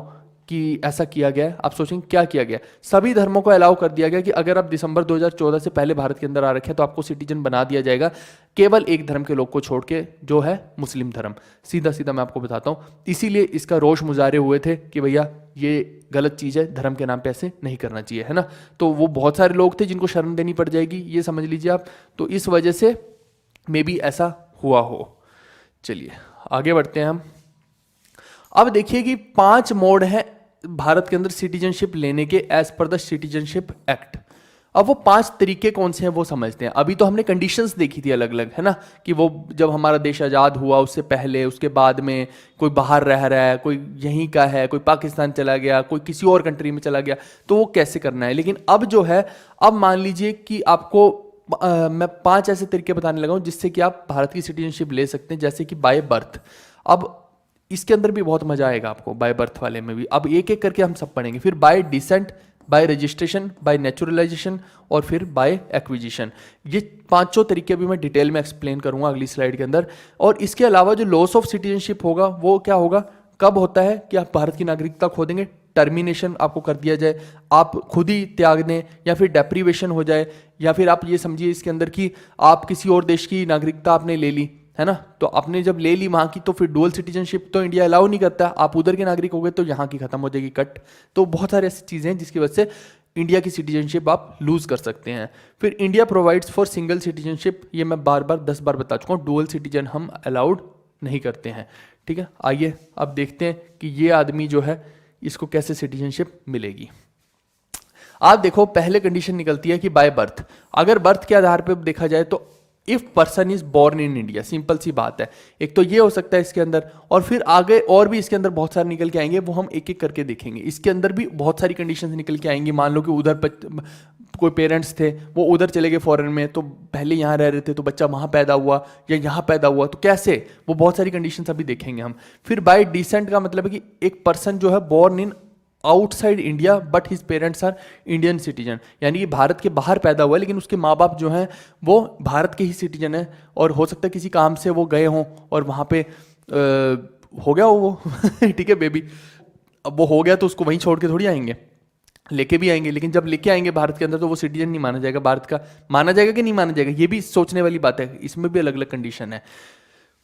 कि ऐसा किया गया है। आप सोचेंगे क्या किया गया, सभी धर्मों को अलाउ कर दिया गया कि अगर आप दिसंबर 2014 से पहले भारत के अंदर आ रखे हैं तो आपको सिटीजन बना दिया जाएगा, केवल एक धर्म के लोग को छोड़ के, जो है मुस्लिम धर्म। सीधा सीधा मैं आपको बताता हूँ, इसीलिए इसका रोष मुजाहरे हुए थे कि भैया ये गलत चीज़ है, धर्म के नाम पे ऐसे नहीं करना चाहिए, है ना। तो वो बहुत सारे लोग थे जिनको शरण देनी पड़ जाएगी, ये समझ लीजिए आप। तो इस वजह से मे बी ऐसा हुआ हो। चलिए आगे बढ़ते हैं हम। अब देखिए कि 5 मोड हैं भारत के अंदर सिटीजनशिप लेने के as per the citizenship act. अब वो 5 तरीके कौन से हैं वो समझते हैं। अभी तो हमने कंडीशंस देखी थी अलग अलग, है ना, कि वो जब हमारा देश आज़ाद हुआ उससे पहले, उसके बाद में कोई बाहर रह रहा है, कोई यहीं का है, कोई पाकिस्तान चला गया, कोई किसी और कंट्री में चला गया, तो वो कैसे करना है। लेकिन अब जो है, अब मान लीजिए कि आपको मैं 5 ऐसे तरीके बताने लगा हूँ जिससे कि आप भारत की सिटीजनशिप ले सकते हैं, जैसे कि बाय बर्थ। अब इसके अंदर भी बहुत मजा आएगा आपको, बाय बर्थ वाले में भी। अब एक एक करके हम सब पढ़ेंगे। फिर bye decent, bye registration, bye naturalisation और फिर बाय एक्विजिशन। ये 5 तरीके भी मैं डिटेल में एक्सप्लेन करूंगा अगली स्लाइड के अंदर। और इसके अलावा जो लॉस ऑफ सिटीजनशिप होगा वो क्या होगा, कब होता है कि आप भारत की नागरिकता खो देंगे, टर्मिनेशन आपको कर दिया जाए, आप खुद ही त्याग दें, या फिर डेप्रीवेशन हो जाए, या फिर आप ये समझिए इसके अंदर कि आप किसी और देश की नागरिकता आपने ले ली है ना, तो आपने जब ले ली वहाँ की तो फिर डुअल सिटीजनशिप तो इंडिया अलाउ नहीं करता, आप उधर के नागरिक हो गए तो यहाँ की खत्म हो जाएगी कट। तो बहुत सारी ऐसी चीज़ें हैं जिसकी वजह से इंडिया की सिटीजनशिप आप लूज कर सकते हैं। फिर India provides for single citizenship, ये मैं बार बार 10 बार बता चुका हूँ, डुअल सिटीजन हम अलाउड नहीं करते हैं। ठीक है, आइए अब देखते हैं कि ये आदमी जो है इसको कैसे सिटीजनशिप मिलेगी। आप देखो पहले कंडीशन निकलती है कि बाय बर्थ, अगर बर्थ के आधार पर देखा जाए तो if person is born in India, simple सी बात है, एक तो ये हो सकता है इसके अंदर, और फिर आगे और भी इसके अंदर बहुत सारे निकल के आएंगे, वो हम एक एक करके देखेंगे। इसके अंदर भी बहुत सारी कंडीशंस निकल के आएंगी। मान लो कि उधर कोई पेरेंट्स थे वो उधर चले गए फॉरेन में, तो पहले यहाँ रह रहे थे तो बच्चा वहाँ पैदा हुआ या यहाँ पैदा हुआ, तो कैसे, वो बहुत सारी कंडीशंस अभी देखेंगे हम। फिर बाय डिसेंट का मतलब है कि एक पर्सन जो है born in outside India but his parents are Indian citizen, यानी कि भारत के बाहर पैदा हुआ है लेकिन उसके माँ बाप जो हैं वो भारत के ही सिटीजन हैं, और हो सकता है किसी काम से वो गए हों और वहाँ पे हो गया हो वो ठीक है बेबी, अब वो हो गया तो उसको वहीं छोड़ के थोड़ी आएंगे, लेके भी आएंगे, लेकिन जब लेके आएंगे भारत के अंदर तो वो सिटीजन नहीं माना जाएगा, भारत का माना जाएगा कि नहीं माना जाएगा, ये भी सोचने वाली बात है, इसमें भी अलग अलग कंडीशन है।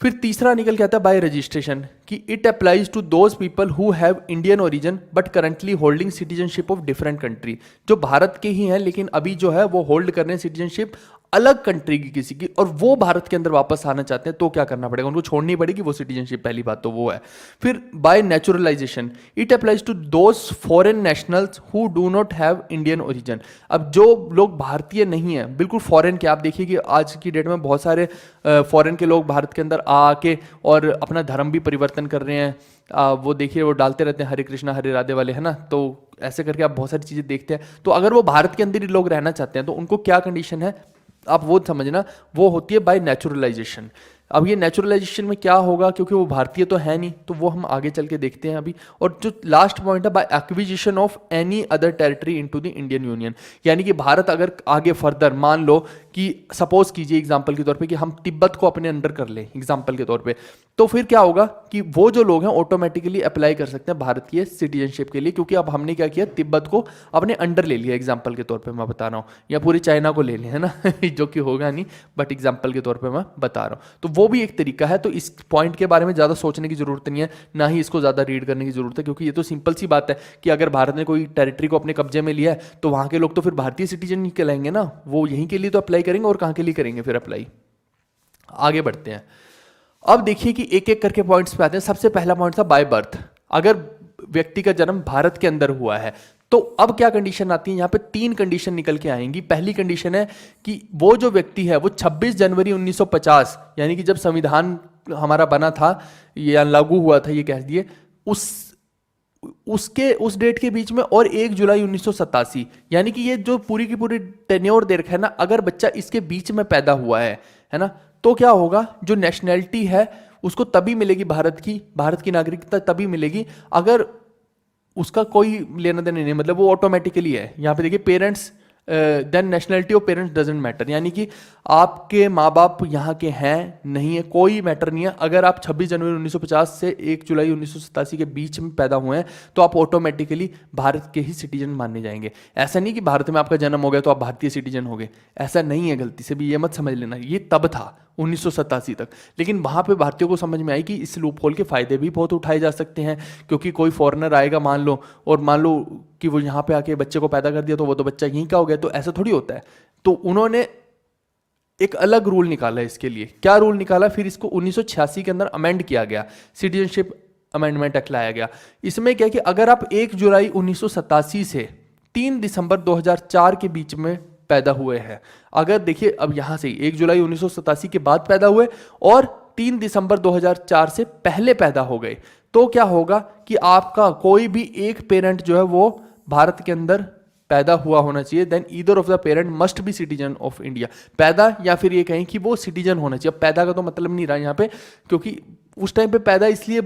फिर तीसरा निकल के आता है बाय रजिस्ट्रेशन, कि it applies to those people who have Indian origin but currently holding citizenship of different country, जो भारत के ही हैं लेकिन अभी जो है वो होल्ड कर रहे हैं सिटीजनशिप अलग कंट्री की किसी की, और वो भारत के अंदर वापस आना चाहते हैं, तो क्या करना पड़ेगा, उनको छोड़नी पड़ेगी वो सिटीजनशिप, पहली बात तो वो है। फिर by naturalisation, it applies to those foreign nationals who do not have Indian origin, अब जो लोग भारतीय नहीं है, बिल्कुल फॉरेन के, आप देखिए कि आज की डेट में बहुत सारे फॉरेन के लोग भारत के अंदर आके और अपना धर्म भी परिवर्तन कर रहे हैं, वो देखिए वो डालते रहते हैं हरे कृष्णा हरे राधे वाले, है ना, तो ऐसे करके आप बहुत सारी चीज़ें देखते हैं। तो अगर वो भारत के अंदर ही लोग रहना चाहते हैं तो उनको क्या कंडीशन है, आप वो समझना, वो होती है बाय नेचुरलाइजेशन। अब ये नेचुरलाइजेशन में क्या होगा, क्योंकि वो भारतीय तो है नहीं, तो वो हम आगे चल के देखते हैं अभी। और जो लास्ट पॉइंट है by acquisition of any other territory into the Indian union, यानी कि भारत अगर आगे फर्दर मान लो कि सपोज कीजिए एग्जांपल के तौर पे कि हम तिब्बत को अपने अंडर कर लें एग्जांपल के तौर पे, तो फिर क्या होगा कि वो जो लोग हैं ऑटोमेटिकली अप्लाई कर सकते हैं भारत की सिटीजनशिप के लिए, क्योंकि अब हमने क्या किया, तिब्बत को अपने अंडर ले लिया, एग्जांपल के तौर पे मैं बता रहा हूँ, या पूरी चाइना को ले लिया, है ना जो कि होगा नहीं, बट एग्जांपल के तौर पे मैं बता रहा हूँ। तो वो भी एक तरीका है। तो इस पॉइंट के बारे में ज़्यादा सोचने की जरूरत नहीं है, ना ही इसको ज़्यादा रीड करने की जरूरत है, क्योंकि ये तो सिंपल सी बात है कि अगर भारत ने कोई टेरिटरी को अपने कब्जे में लिया है तो वहाँ के लोग तो फिर भारतीय सिटीजन नहीं कहलाएंगे ना, वो यहीं के लिए तो अप्लाई करेंगे, और कहाँ के लिए करेंगे फिर अप्लाई। आगे बढ़ते हैं, अब देखिए कि एक एक करके पॉइंट्स पे आते हैं। सबसे पहला पॉइंट था बाय बर्थ, अगर व्यक्ति का जन्म भारत के अंदर हुआ है तो अब क्या कंडीशन आती है, यहां पे 3 कंडीशन निकल के आएंगी। पहली कंडीशन है कि वो जो व्यक्ति है वो 26 जनवरी 1950, यानी कि जब संविधान हमारा बना था या लागू हुआ था ये कह दिए, उस डेट के बीच में और 1 जुलाई 1987, यानी कि ये जो पूरी की पूरी टेन्योर दे रखा है ना, अगर बच्चा इसके बीच में पैदा हुआ है ना, तो क्या होगा, जो नेशनैलिटी है उसको तभी मिलेगी, भारत की नागरिकता तभी मिलेगी अगर उसका कोई लेना देना नहीं, मतलब वो ऑटोमेटिकली है। यहाँ पे देखिए parents then nationality of parents doesn't matter, यानी कि आपके माँ बाप यहाँ के हैं नहीं है कोई मैटर नहीं है, अगर आप 26 जनवरी 1950 से 1 जुलाई 1987 के बीच में पैदा हुए हैं तो आप ऑटोमेटिकली भारत के ही सिटीजन माने जाएंगे। ऐसा नहीं कि भारत में आपका जन्म हो गया तो आप भारतीय सिटीजन हो गए, ऐसा नहीं है, गलती से भी ये मत समझ लेना। ये तब था 1987 तक, लेकिन वहाँ पे भारतीयों को समझ में आई कि इस लूप होल के फायदे भी बहुत उठाए जा सकते हैं, क्योंकि कोई फॉरेनर आएगा मान लो, और मान लो कि वो यहाँ पे आके बच्चे को पैदा कर दिया तो वो तो बच्चा यहीं का हो गया, तो ऐसा थोड़ी होता है। तो उन्होंने एक अलग रूल निकाला इसके लिए। क्या रूल निकाला, फिर इसको 1986 के अंदर अमेंड किया गया, सिटीजनशिप अमेंडमेंट एक्ट लाया गया। इसमें क्या कि अगर आप 1 जुलाई 1987 से 3 दिसंबर 2004 के बीच में पैदा हुए हैं, अगर देखिए अब यहां से 1 जुलाई 1987 के बाद पैदा हुए और 3 दिसंबर 2004 से पहले पैदा हो गए, तो क्या होगा कि आपका कोई भी एक पेरेंट जो है वो भारत के अंदर पैदा हुआ होना चाहिए, then either of the parent must be citizen of India. पैदा या फिर ये कहें कि वो सिटीजन होना चाहिए। अब पैदा का तो मतलब नहीं रहा यहाँ पे, क्योंकि उस टाइम पे पैदा इसलिए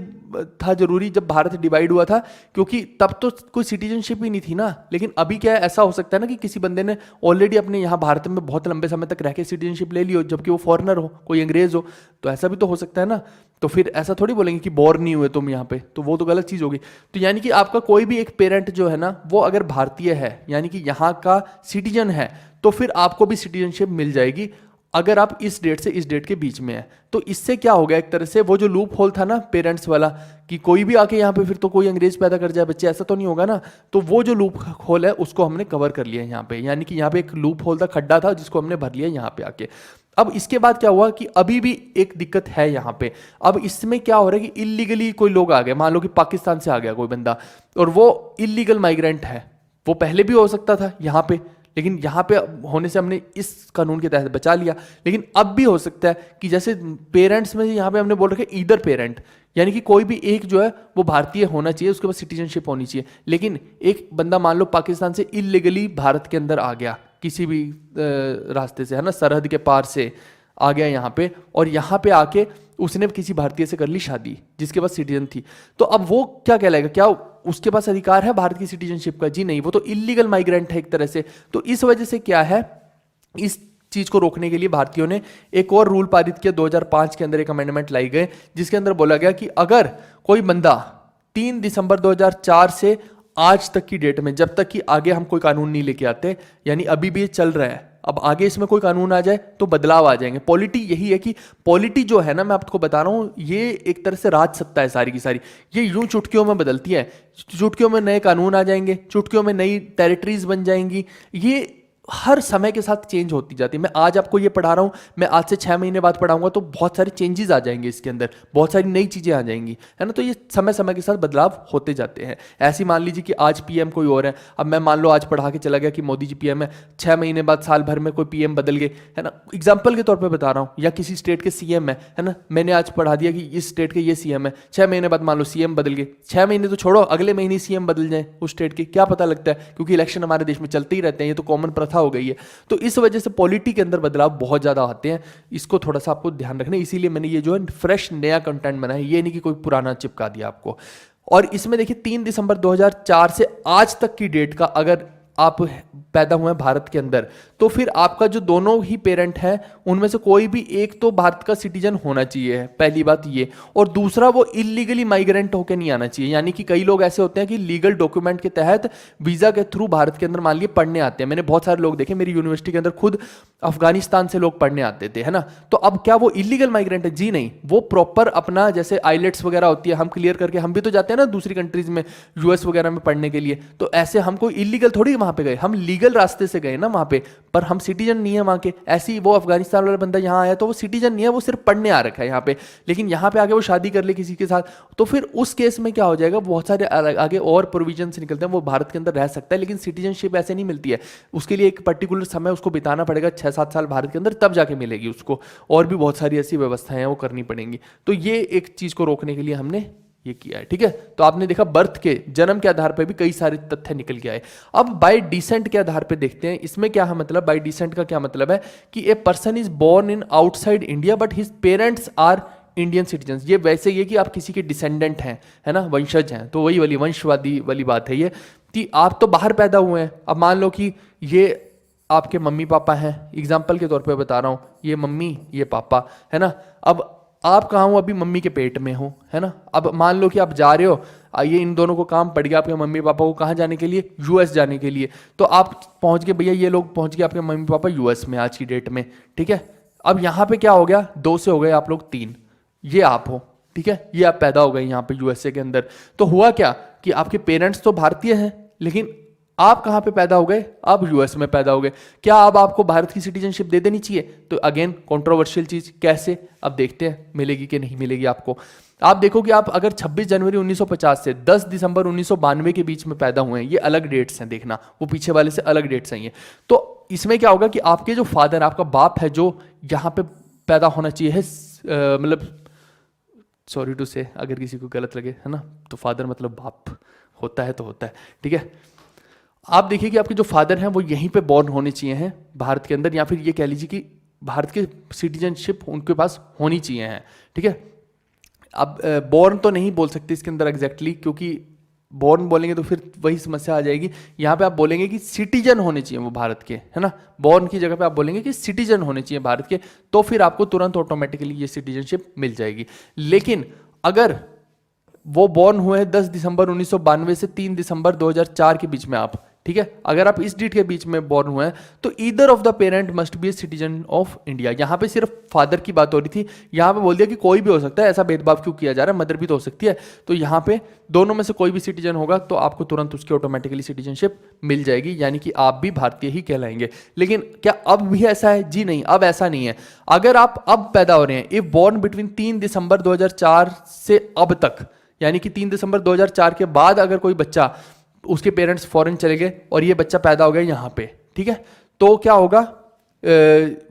था जरूरी जब भारत डिवाइड हुआ था, क्योंकि तब तो कोई सिटीजनशिप ही नहीं थी ना। लेकिन अभी क्या है, ऐसा हो सकता है ना कि किसी बंदे ने ऑलरेडी अपने यहाँ भारत में बहुत लंबे समय तक रह के सिटीजनशिप ले ली हो, जबकि वो फॉरेनर हो, कोई अंग्रेज हो, तो ऐसा भी तो हो सकता है ना। तो फिर ऐसा थोड़ी बोलेंगे कि बोर नहीं हुए तुम यहाँ पे, तो वो तो गलत चीज़ होगी। तो यानी कि आपका कोई भी एक पेरेंट जो है ना, वो अगर भारतीय है यानी कि यहाँ का सिटीजन है, तो फिर आपको भी सिटीजनशिप मिल जाएगी अगर आप इस डेट से इस डेट के बीच में है। तो इससे क्या हो गया, एक तरह से वो जो लूप होल था ना पेरेंट्स वाला, कि कोई भी आके यहाँ पे फिर तो कोई अंग्रेज पैदा कर जाए बच्चे, ऐसा तो नहीं होगा ना। तो वो जो लूप होल है उसको हमने कवर कर लिया यहाँ पे, यानी कि यहाँ पे एक लूप होल था, खड्डा था, जिसको हमने भर लिया यहाँ पे आके। अब इसके बाद क्या हुआ कि अभी भी एक दिक्कत है यहाँ पे। अब इसमें क्या हो रहा है कि इलीगली कोई लोग आ गए, मान लो कि पाकिस्तान से आ गया कोई बंदा, और वो इलीगल माइग्रेंट है। वो पहले भी हो सकता था यहाँ पे, लेकिन यहाँ पे होने से हमने इस कानून के तहत बचा लिया। लेकिन अब भी हो सकता है कि जैसे पेरेंट्स में यहाँ पे हमने बोल रखे ईदर पेरेंट, यानी कि कोई भी एक जो है वो भारतीय होना चाहिए, उसके बाद सिटीजनशिप होनी चाहिए। लेकिन एक बंदा मान लो पाकिस्तान से इलीगली भारत के अंदर आ गया किसी भी रास्ते से, है ना, सरहद के पार से आ गया यहाँ पे, और यहाँ पे आके उसने किसी भारतीय से कर ली शादी जिसके पास सिटीजन थी, तो अब वो क्या कहलाएगा, क्या उसके पास अधिकार है भारत की सिटीजनशिप का? जी नहीं, वो तो इलीगल माइग्रेंट है एक तरह से। तो इस वजह से क्या है, इस चीज को रोकने के लिए भारतीयों ने एक और रूल पारित किया 2005 के अंदर, एक अमेंडमेंट लाई गए जिसके अंदर बोला गया कि अगर कोई बंदा 3 दिसंबर 2004 से आज तक की डेट में, जब तक कि आगे हम कोई कानून नहीं लेके आते, यानी अभी भी ये चल रहा है, अब आगे इसमें कोई कानून आ जाए तो बदलाव आ जाएंगे। पॉलिटी यही है कि पॉलिटी जो है ना, मैं आपको बता रहा हूं, ये एक तरह से राज सत्ता है सारी की सारी, ये यूं चुटकियों में बदलती है। चुटकियों में नए कानून आ जाएंगे, चुटकियों में नई टेरिटरीज बन जाएंगी, ये हर समय के साथ चेंज होती जाती है। मैं आज आपको ये पढ़ा रहा हूँ, मैं आज से 6 महीने बाद पढ़ाऊंगा तो बहुत सारे चेंजेस आ जाएंगे इसके अंदर, बहुत सारी नई चीज़ें आ जाएंगी, है ना। तो ये समय समय के साथ बदलाव होते जाते हैं। ऐसे मान लीजिए कि आज पीएम कोई और है, अब मैं मान लो आज पढ़ा के चला गया कि मोदी जी पीएम है, 6 महीने बाद साल भर में कोई पीएम बदल गए, है ना, एग्जाम्पल के तौर पर बता रहा हूँ, या किसी स्टेट के सीएम है ना, मैंने आज पढ़ा दिया कि इस स्टेट के ये सीएम है, 6 महीने बाद मान लो सीएम बदल गए, 6 महीने तो छोड़ो, अगले महीने सीएम बदल जाए उस स्टेट के, क्या पता लगता है, क्योंकि इलेक्शन हमारे देश में चलते ही रहते हैं, ये तो कॉमन प्रथा हो गई है। तो इस वजह से पॉलिटी के अंदर बदलाव बहुत ज्यादा आते हैं, इसको थोड़ा सा आपको ध्यान रखना। इसीलिए मैंने ये जो है फ्रेश नया कंटेंट बनाया, ये नहीं कि कोई पुराना चिपका दिया आपको। और इसमें देखिए 3 दिसंबर 2004 से आज तक की डेट का अगर आप पैदा हुए हैं भारत के अंदर, तो फिर आपका जो दोनों ही पेरेंट हैं उनमें से कोई भी एक तो भारत का सिटीजन होना चाहिए, पहली बात ये। और दूसरा, वो इलीगली माइग्रेंट होकर नहीं आना चाहिए। यानी कि कई लोग ऐसे होते हैं कि लीगल डॉक्यूमेंट के तहत वीजा के थ्रू भारत के अंदर मान लिए पढ़ने आते हैं। मैंने बहुत सारे लोग देखे मेरी यूनिवर्सिटी के अंदर, खुद अफगानिस्तान से लोग पढ़ने आते थे, है ना। तो अब क्या वो इलीगल माइग्रेंट है? जी नहीं, वो प्रॉपर अपना, जैसे आइलेट्स वगैरह होती है, हम क्लियर करके हम भी तो जाते हैं ना दूसरी कंट्रीज में, यूएस वगैरह में पढ़ने के लिए। तो ऐसे हम कोई इलीगल थोड़ी वहां पे गए, हम लीगल रास्ते से गए ना वहां पे, पर हम सिटीजन नहीं है वहां के। ऐसे ही वो अफगानिस्तान वाला बंदा यहाँ आया तो वो सिटीजन नहीं है, वो सिर्फ पढ़ने आ रखा है यहाँ पे, लेकिन यहाँ पे आगे वो शादी कर ले किसी के साथ, तो फिर उस केस में क्या हो जाएगा, बहुत सारे आगे और प्रोविजन निकलते हैं, वो भारत के अंदर रह सकता है, लेकिन सिटीजनशिप ऐसे नहीं मिलती है। उसके लिए एक पर्टिकुलर समय उसको बिताना पड़ेगा, 6-7 साल भारत के अंदर, तब जाके मिलेगी उसको। और भी बहुत सारी ऐसी व्यवस्थाएं हैं वो करनी पड़ेंगी। तो ये एक चीज को रोकने के लिए हमने ये किया है, ठीक है। तो आपने देखा बर्थ के, जन्म के आधार पर भी कई सारे तथ्य निकल के आए। अब बाय डिसेंट के आधार पे देखते हैं, इसमें क्या है मतलब, बाय डिसेंट का क्या मतलब है कि a person is born in outside India but his parents are Indian citizen. ये वैसे ये कि आप किसी के डिसेंडेंट हैं, है ना, वंशज हैं, तो वही वाली वंशवादी वाली बात है ये, कि आप तो बाहर पैदा हुए हैं। अब मान लो कि ये आपके मम्मी पापा हैं, एग्जाम्पल के तौर पे बता रहा हूँ, ये मम्मी ये पापा, है ना। अब आप कहाँ हो, अभी मम्मी के पेट में हो, है ना। अब मान लो कि आप जा रहे हो, ये इन दोनों को काम पड़ गया आपके मम्मी पापा को, कहाँ जाने के लिए, यूएस जाने के लिए। तो आप पहुंच गए, भैया ये लोग पहुंच गए आपके मम्मी पापा यूएस में आज की डेट में, ठीक है। अब यहाँ पे क्या हो गया, 2 से हो गए आप लोग 3, ये आप हो, ठीक है, ये आप पैदा हो गए यहाँ पे यूएसए के अंदर। तो हुआ क्या कि आपके पेरेंट्स तो भारतीय हैं, लेकिन आप कहां पे पैदा हो गए, आप यूएस में पैदा हो गए। क्या अब आपको भारत की सिटीजनशिप दे देनी चाहिए? तो अगेन कंट्रोवर्शियल चीज, कैसे, अब देखते हैं मिलेगी कि नहीं मिलेगी आपको। आप देखो कि आप अगर 26 जनवरी 1950 से 10 दिसंबर 1992 के बीच में पैदा हुए हैं, ये अलग डेट्स हैं, देखना वो पीछे वाले से अलग डेट्स हैं ये। तो इसमें क्या होगा कि आपके जो फादर, आपका बाप है जो यहाँ पे पैदा होना चाहिए है, मतलब सॉरी टू से अगर किसी को गलत लगे, है ना, तो फादर मतलब बाप होता है तो होता है, ठीक है। आप देखिए कि आपके जो फादर हैं वो यहीं पे बॉर्न होने चाहिए हैं भारत के अंदर, या फिर ये कह लीजिए कि भारत के सिटीजनशिप उनके पास होनी चाहिए है, ठीक है। अब बॉर्न तो नहीं बोल सकते इसके अंदर एग्जैक्टली, क्योंकि बॉर्न बोलेंगे तो फिर वही समस्या आ जाएगी। यहाँ पे आप बोलेंगे कि सिटीजन होने चाहिए वो भारत के, है ना। बॉर्न की जगह पे आप बोलेंगे कि सिटीजन होने चाहिए भारत के, तो फिर आपको तुरंत ऑटोमेटिकली ये सिटीजनशिप मिल जाएगी। लेकिन अगर वो बॉर्न हुए हैं 10 दिसंबर 1992 से 3 दिसंबर 2004 के बीच में, आप ठीक है, अगर आप इस डेट के बीच में बॉर्न हुए हैं तो either of the parent must B A citizen of India. यहां पे सिर्फ फादर की बात हो रही थी, यहां पे बोल दिया कि कोई भी हो सकता है, ऐसा भेदभाव क्यों किया जा रहा है, मदर भी तो हो सकती है। तो यहां पे दोनों में से कोई भी सिटीजन होगा तो आपको तुरंत उसकी ऑटोमेटिकली सिटीजनशिप मिल जाएगी, यानी कि आप भी भारतीय ही कहलाएंगे। लेकिन क्या अब भी ऐसा है? जी नहीं, अब ऐसा नहीं है। अगर आप अब पैदा हो रहे हैं, इफ बॉर्न बिटवीन 3 दिसंबर 2004 से अब तक, यानी कि 3 दिसंबर 2004 के बाद अगर कोई बच्चा, उसके पेरेंट्स फॉरेन चले गए और ये बच्चा पैदा हो गया यहाँ पे, ठीक है, तो क्या होगा,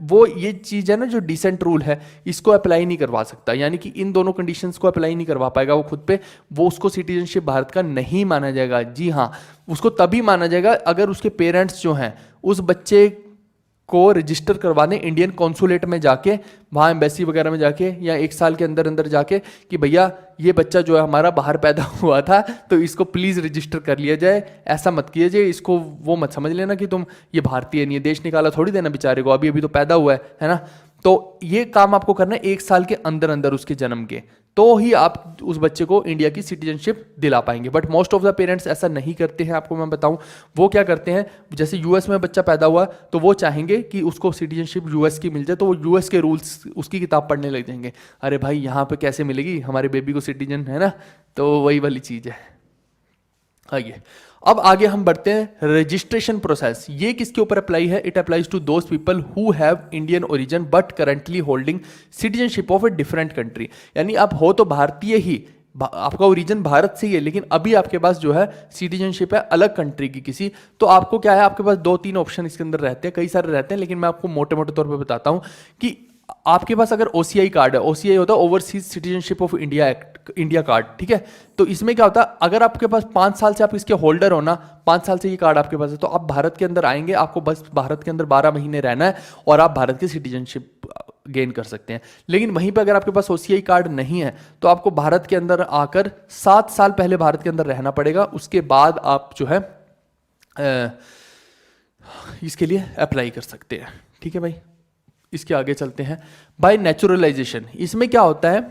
वो ये चीज़ है ना जो डिसेंट रूल है, इसको अप्लाई नहीं करवा सकता, यानी कि इन दोनों कंडीशंस को अप्लाई नहीं करवा पाएगा वो खुद पे, वो उसको सिटीजनशिप भारत का नहीं माना जाएगा। जी हाँ, उसको तभी माना जाएगा अगर उसके पेरेंट्स जो हैं उस बच्चे को रजिस्टर करवाने इंडियन कॉन्सुलेट में जाके, वहाँ एम्बेसी वगैरह में जाके, या 1 साल के अंदर अंदर जाके कि भैया ये बच्चा जो है हमारा बाहर पैदा हुआ था तो इसको प्लीज़ रजिस्टर कर लिया जाए। ऐसा मत कीजिए, इसको वो मत समझ लेना कि तुम ये भारतीय नहीं है, देश निकाला थोड़ी देना बेचारे को, अभी अभी तो पैदा हुआ है ना। तो ये काम आपको करना है 1 साल के अंदर अंदर उसके जन्म के, तो ही आप उस बच्चे को इंडिया की सिटीजनशिप दिला पाएंगे। But most of the parents ऐसा नहीं करते हैं, आपको मैं बताऊं वो क्या करते हैं। जैसे यूएस में बच्चा पैदा हुआ तो वो चाहेंगे कि उसको सिटीजनशिप यूएस की मिल जाए, तो वो यूएस के रूल्स उसकी किताब पढ़ने लग जाएंगे। अरे भाई यहाँ पे कैसे मिलेगी हमारे बेबी को सिटीजन, है ना। तो वही वाली चीज़ है। आइए अब आगे हम बढ़ते हैं रजिस्ट्रेशन प्रोसेस। ये किसके ऊपर अप्लाई है? It applies to those people who have Indian origin but currently holding citizenship of a different country. यानी आप हो तो भारतीय ही, आपका ओरिजिन भारत से ही है, लेकिन अभी आपके पास जो है सिटीजनशिप है अलग कंट्री की किसी, तो आपको क्या है, आपके पास 2-3 ऑप्शन इसके अंदर रहते हैं, कई सारे रहते हैं, लेकिन मैं आपको मोटे मोटे तौर पे बताता हूं कि आपके पास अगर ओसीआई कार्ड है, ओसीआई होता है overseas citizenship of India act, India card, ठीक है। तो इसमें क्या होता है, अगर आपके पास 5 साल से आप इसके होल्डर हो ना, 5 साल से ये कार्ड आपके पास है, तो आप भारत के अंदर आएंगे, आपको बस भारत के अंदर 12 महीने रहना है और आप भारत की सिटीजनशिप गेन कर सकते हैं। लेकिन वहीं पर अगर आपके पास ओसीआई कार्ड नहीं है तो आपको भारत के अंदर आकर 7 साल पहले भारत के अंदर रहना पड़ेगा, उसके बाद आप जो है इसके लिए अप्लाई कर सकते हैं। ठीक है भाई, इसके आगे चलते हैं। बाय नेचुरलाइजेशन, इसमें क्या होता है,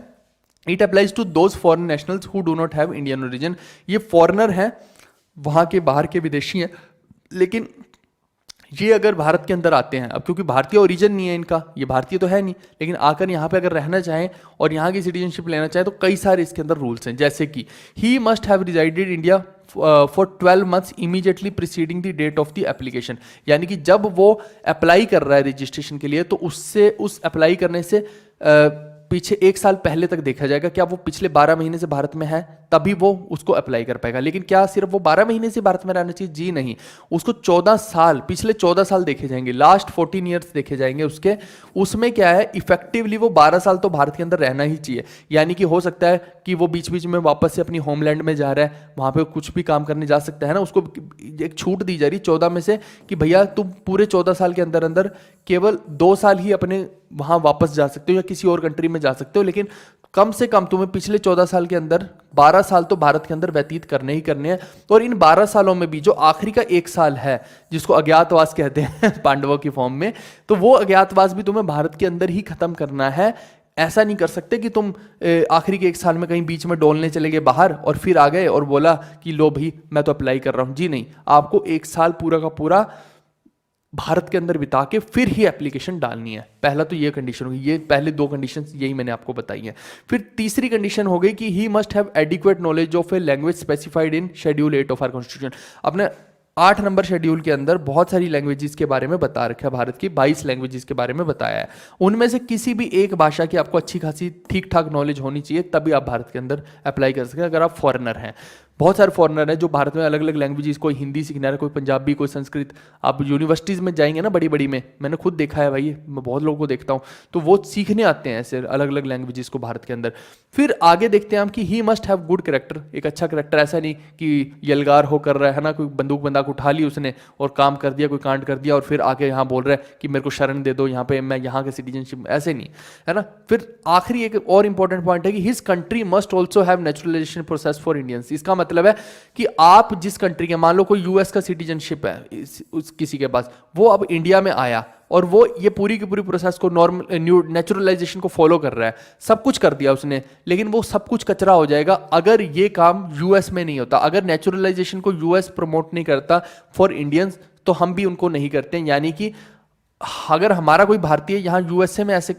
it applies to those foreign nationals who do not have Indian origin. ये फॉरेनर हैं, वहां के बाहर के विदेशी हैं, लेकिन ये अगर भारत के अंदर आते हैं, अब क्योंकि भारतीय ओरिजिन नहीं है इनका, ये भारतीय तो है नहीं, लेकिन आकर यहाँ पे अगर रहना चाहें और यहाँ की सिटीजनशिप लेना चाहें तो कई सारे इसके अंदर रूल्स हैं। जैसे कि he must have resided India for 12 months immediately preceding the date of the application. यानी कि जब वो अप्लाई कर रहा है रजिस्ट्रेशन के लिए तो उससे, उस अप्लाई करने से पीछे 1 साल पहले तक देखा जाएगा, क्या वो पिछले 12 महीने से भारत में है, तभी वो उसको अप्लाई कर पाएगा। लेकिन क्या सिर्फ वो 12 महीने से भारत में रहना चाहिए? जी नहीं, उसको 14 साल, पिछले 14 साल देखे जाएंगे, लास्ट 14 ईयर्स देखे जाएंगे उसके। उसमें क्या है, इफेक्टिवली वो 12 साल तो भारत के अंदर रहना ही चाहिए। यानी कि हो सकता है कि वो बीच बीच में वापस से अपनी होमलैंड में जा रहा है, वहां पे कुछ भी काम करने जा सकता है ना, उसको एक छूट दी जा रही 14 में से कि भैया तुम पूरे 14 साल के अंदर अंदर केवल 2 साल ही अपने वहां वापस जा सकते हो या किसी और कंट्री में जा सकते हो, लेकिन कम से कम तुम्हें पिछले 14 साल के अंदर 12 साल तो भारत के अंदर व्यतीत करने ही करने हैं। और इन 12 सालों में भी जो आखिरी का 1 साल है, जिसको अज्ञातवास कहते हैं पांडवों की फॉर्म में, तो वो अज्ञातवास भी तुम्हें भारत के अंदर ही खत्म करना है। ऐसा नहीं कर सकते कि तुम आखिरी के 1 साल में कहीं बीच में डोलने चले गए बाहर और फिर आ गए और बोला कि लो भाई मैं तो अप्लाई कर रहा हूं। जी नहीं, आपको 1 साल पूरा का पूरा भारत के अंदर बिता के फिर ही एप्लीकेशन डालनी है। पहला तो ये कंडीशन होगी, ये पहले 2 कंडीशन यही मैंने आपको बताई हैं। फिर तीसरी कंडीशन हो गई कि he must have adequate knowledge of a language specified in schedule 8 of our constitution. अपने 8 नंबर शेड्यूल के अंदर बहुत सारी लैंग्वेजेस के बारे में बता रखा है, भारत की 22 लैंग्वेजेस के बारे में बताया है। उनमें से किसी भी एक भाषा की आपको अच्छी खासी ठीक ठाक नॉलेज होनी चाहिए, तभी आप भारत के अंदर अप्लाई कर सकते हैं अगर आप फॉरेनर हैं। बहुत सारे फॉरेनर हैं जो भारत में अलग अलग लैंग्वेजेस, कोई हिंदी सीखना है, कोई पंजाबी, कोई संस्कृत। आप यूनिवर्सिटीज़ में जाएंगे ना बड़ी बड़ी में, मैंने खुद देखा है भाई, मैं बहुत लोगों को देखता हूँ, तो वो सीखने आते हैं ऐसे अलग अलग लैंग्वेजेस को भारत के अंदर। फिर आगे देखते हैं हम कि he must have good character, एक अच्छा करेक्टर, ऐसा नहीं कि यलगार हो कर रहा है ना, कोई बंदूक बंदाक उठा ली उसने और काम कर दिया, कोई कांड कर दिया और फिर आके यहाँ बोल रहा है कि मेरे को शरण दे दो, यहाँ पे मैं यहाँ के सिटीजनशिप, ऐसे नहीं है ना। फिर आखिरी एक और इंपॉर्टेंट पॉइंट है कि his country must also have naturalisation process for Indians. इसका मतलब है कि आप जिस कंट्री के, मान लो कोई यूएस का सिटीजनशिप है किसी के पास, वो अब इंडिया में आया और वो ये पूरी की पूरी प्रोसेस को, नॉर्मल नेचुरलाइजेशन को फॉलो कर रहा है, सब कुछ कर दिया उसने, लेकिन वो सब कुछ कचरा हो जाएगा अगर ये काम यूएस में नहीं होता। अगर नेचुरलाइजेशन को यूएस प्रमोट नहीं करता फॉर इंडियंस, तो हम भी उनको नहीं करते हैं। यानी कि अगर हमारा कोई भारतीय यहाँ यूएसए में ऐसे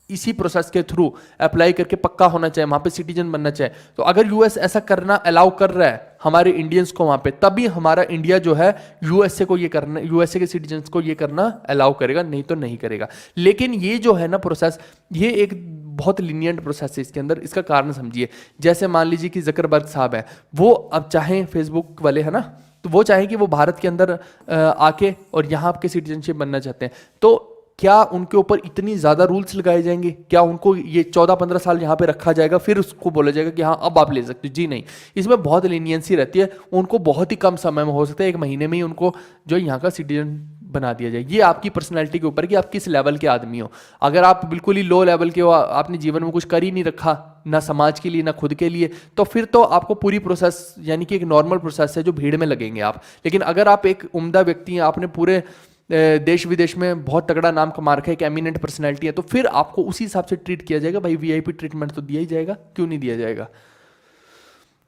इसी प्रोसेस के थ्रू अप्लाई करके पक्का होना चाहिए, वहां पे सिटीजन बनना चाहिए, तो अगर यूएस ऐसा करना अलाउ कर रहा है हमारे इंडियंस को वहां पे, तभी हमारा इंडिया जो है यूएसए को ये करना, यूएसए के सिटीजन्स को ये करना अलाउ करेगा, नहीं तो नहीं करेगा। लेकिन ये जो है ना प्रोसेस, ये एक बहुत लीनियंट प्रोसेस है इसके अंदर। इसका कारण समझिए, जैसे मान लीजिए कि जकरबर्ग साहब है, वो अब चाहें, फेसबुक वाले है ना, तो वो चाहें कि वो भारत के अंदर आके और यहाँ आपके सिटीजनशिप बनना चाहते हैं, तो क्या उनके ऊपर इतनी ज़्यादा रूल्स लगाए जाएंगे? क्या उनको ये 14-15 साल यहाँ पे रखा जाएगा फिर उसको बोला जाएगा कि हाँ अब आप ले सकते हो? जी नहीं, इसमें बहुत लीनियंसी रहती है। उनको बहुत ही कम समय में, हो सकता है 1 महीने में ही उनको जो यहाँ का सिटीजन बना दिया जाए। ये आपकी पर्सनैलिटी के ऊपर कि आप किस लेवल के आदमी हो। अगर आप बिल्कुल ही लो लेवल के हो, आपने जीवन में कुछ कर ही नहीं रखा, ना समाज के लिए ना खुद के लिए, तो फिर तो आपको पूरी प्रोसेस, यानी कि एक नॉर्मल प्रोसेस है जो भीड़ में लगेंगे आप। लेकिन अगर आप एक उम्दा व्यक्ति हैं, आपने पूरे देश विदेश में बहुत तगड़ा नाम कमा रखा है, एक एमिनेंट पर्सनैलिटी है, तो फिर आपको उसी हिसाब से ट्रीट किया जाएगा। भाई वीआईपी ट्रीटमेंट तो दिया ही जाएगा, क्यों नहीं दिया जाएगा?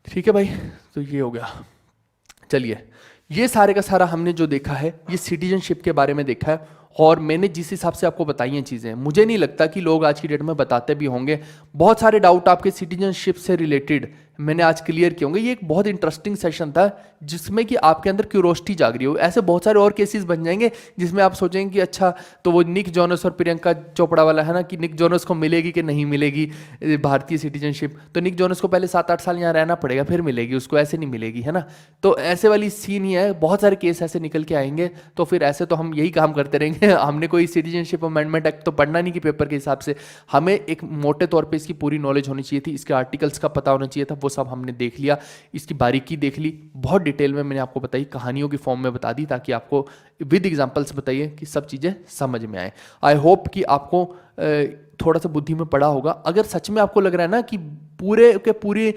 ठीक है भाई, तो ये हो गया। चलिए, ये सारे का सारा हमने जो देखा है, ये सिटीजनशिप के बारे में देखा है, और मैंने जिस हिसाब से आपको बताई हैं चीज़ें, मुझे नहीं लगता कि लोग आज की डेट में बताते भी होंगे। बहुत सारे डाउट आपके सिटीजनशिप से रिलेटेड मैंने आज क्लियर किए होंगे। ये एक बहुत इंटरेस्टिंग सेशन था जिसमें कि आपके अंदर क्यूरोसिटी जाग रही हो। ऐसे बहुत सारे और केसेस बन जाएंगे जिसमें आप सोचेंगे कि अच्छा, तो वो निक जोनस और प्रियंका चोपड़ा वाला है ना, कि निक जोनस को मिलेगी कि नहीं मिलेगी भारतीय सिटीजनशिप। तो निक जोनस को पहले 7-8 साल यहाँ रहना पड़ेगा, फिर मिलेगी उसको, ऐसे नहीं मिलेगी, है ना। तो ऐसे वाली सीन ही है, बहुत सारे केस ऐसे निकल के आएंगे। तो फिर ऐसे तो हम यही काम करते रहेंगे। हमने कोई सिटीजनशिप अमेंडमेंट एक्ट तो पढ़ना नहीं कि पेपर के हिसाब से, हमें एक मोटे तौर पर इसकी पूरी नॉलेज होनी चाहिए थी, इसके आर्टिकल्स का पता होना चाहिए था, वो सब हमने देख लिया, इसकी बारीकी देख ली, बहुत डिटेल में मैंने आपको बताई, कहानियों की फॉर्म में बता दी, ताकि आपको विद एग्जांपल्स बताइए कि सब चीज़ें समझ में आए। आई होप कि आपको थोड़ा सा बुद्धि में पड़ा होगा। अगर सच में आपको लग रहा है ना कि पूरे के पूरे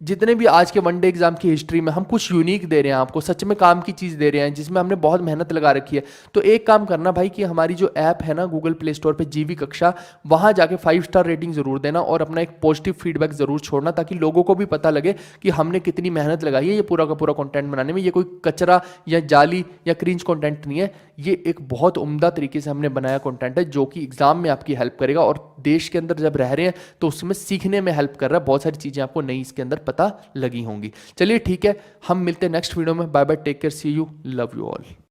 जितने भी आज के वनडे एग्जाम की हिस्ट्री में हम कुछ यूनिक दे रहे हैं आपको, सच में काम की चीज़ दे रहे हैं जिसमें हमने बहुत मेहनत लगा रखी है, तो एक काम करना भाई कि हमारी जो ऐप है ना गूगल प्ले स्टोर पे, जीवी कक्षा, वहाँ जाके 5 स्टार रेटिंग ज़रूर देना और अपना एक पॉजिटिव फीडबैक ज़रूर छोड़ना, ताकि लोगों को भी पता लगे कि हमने कितनी मेहनत लगाई है ये पूरा का पूरा कंटेंट बनाने में। ये कोई कचरा या जाली या क्रिंज कंटेंट नहीं है, ये एक बहुत उम्दा तरीके से हमने बनाया कंटेंट है जो कि एग्जाम में आपकी हेल्प करेगा, और देश के अंदर जब रह रहे हैं तो उसमें सीखने में हेल्प कर रहा है। बहुत सारी चीज़ें आपको नई इसके अंदर पता लगी होंगी। चलिए ठीक है, हम मिलते हैं नेक्स्ट वीडियो में। Bye bye, take care, see you, love you all.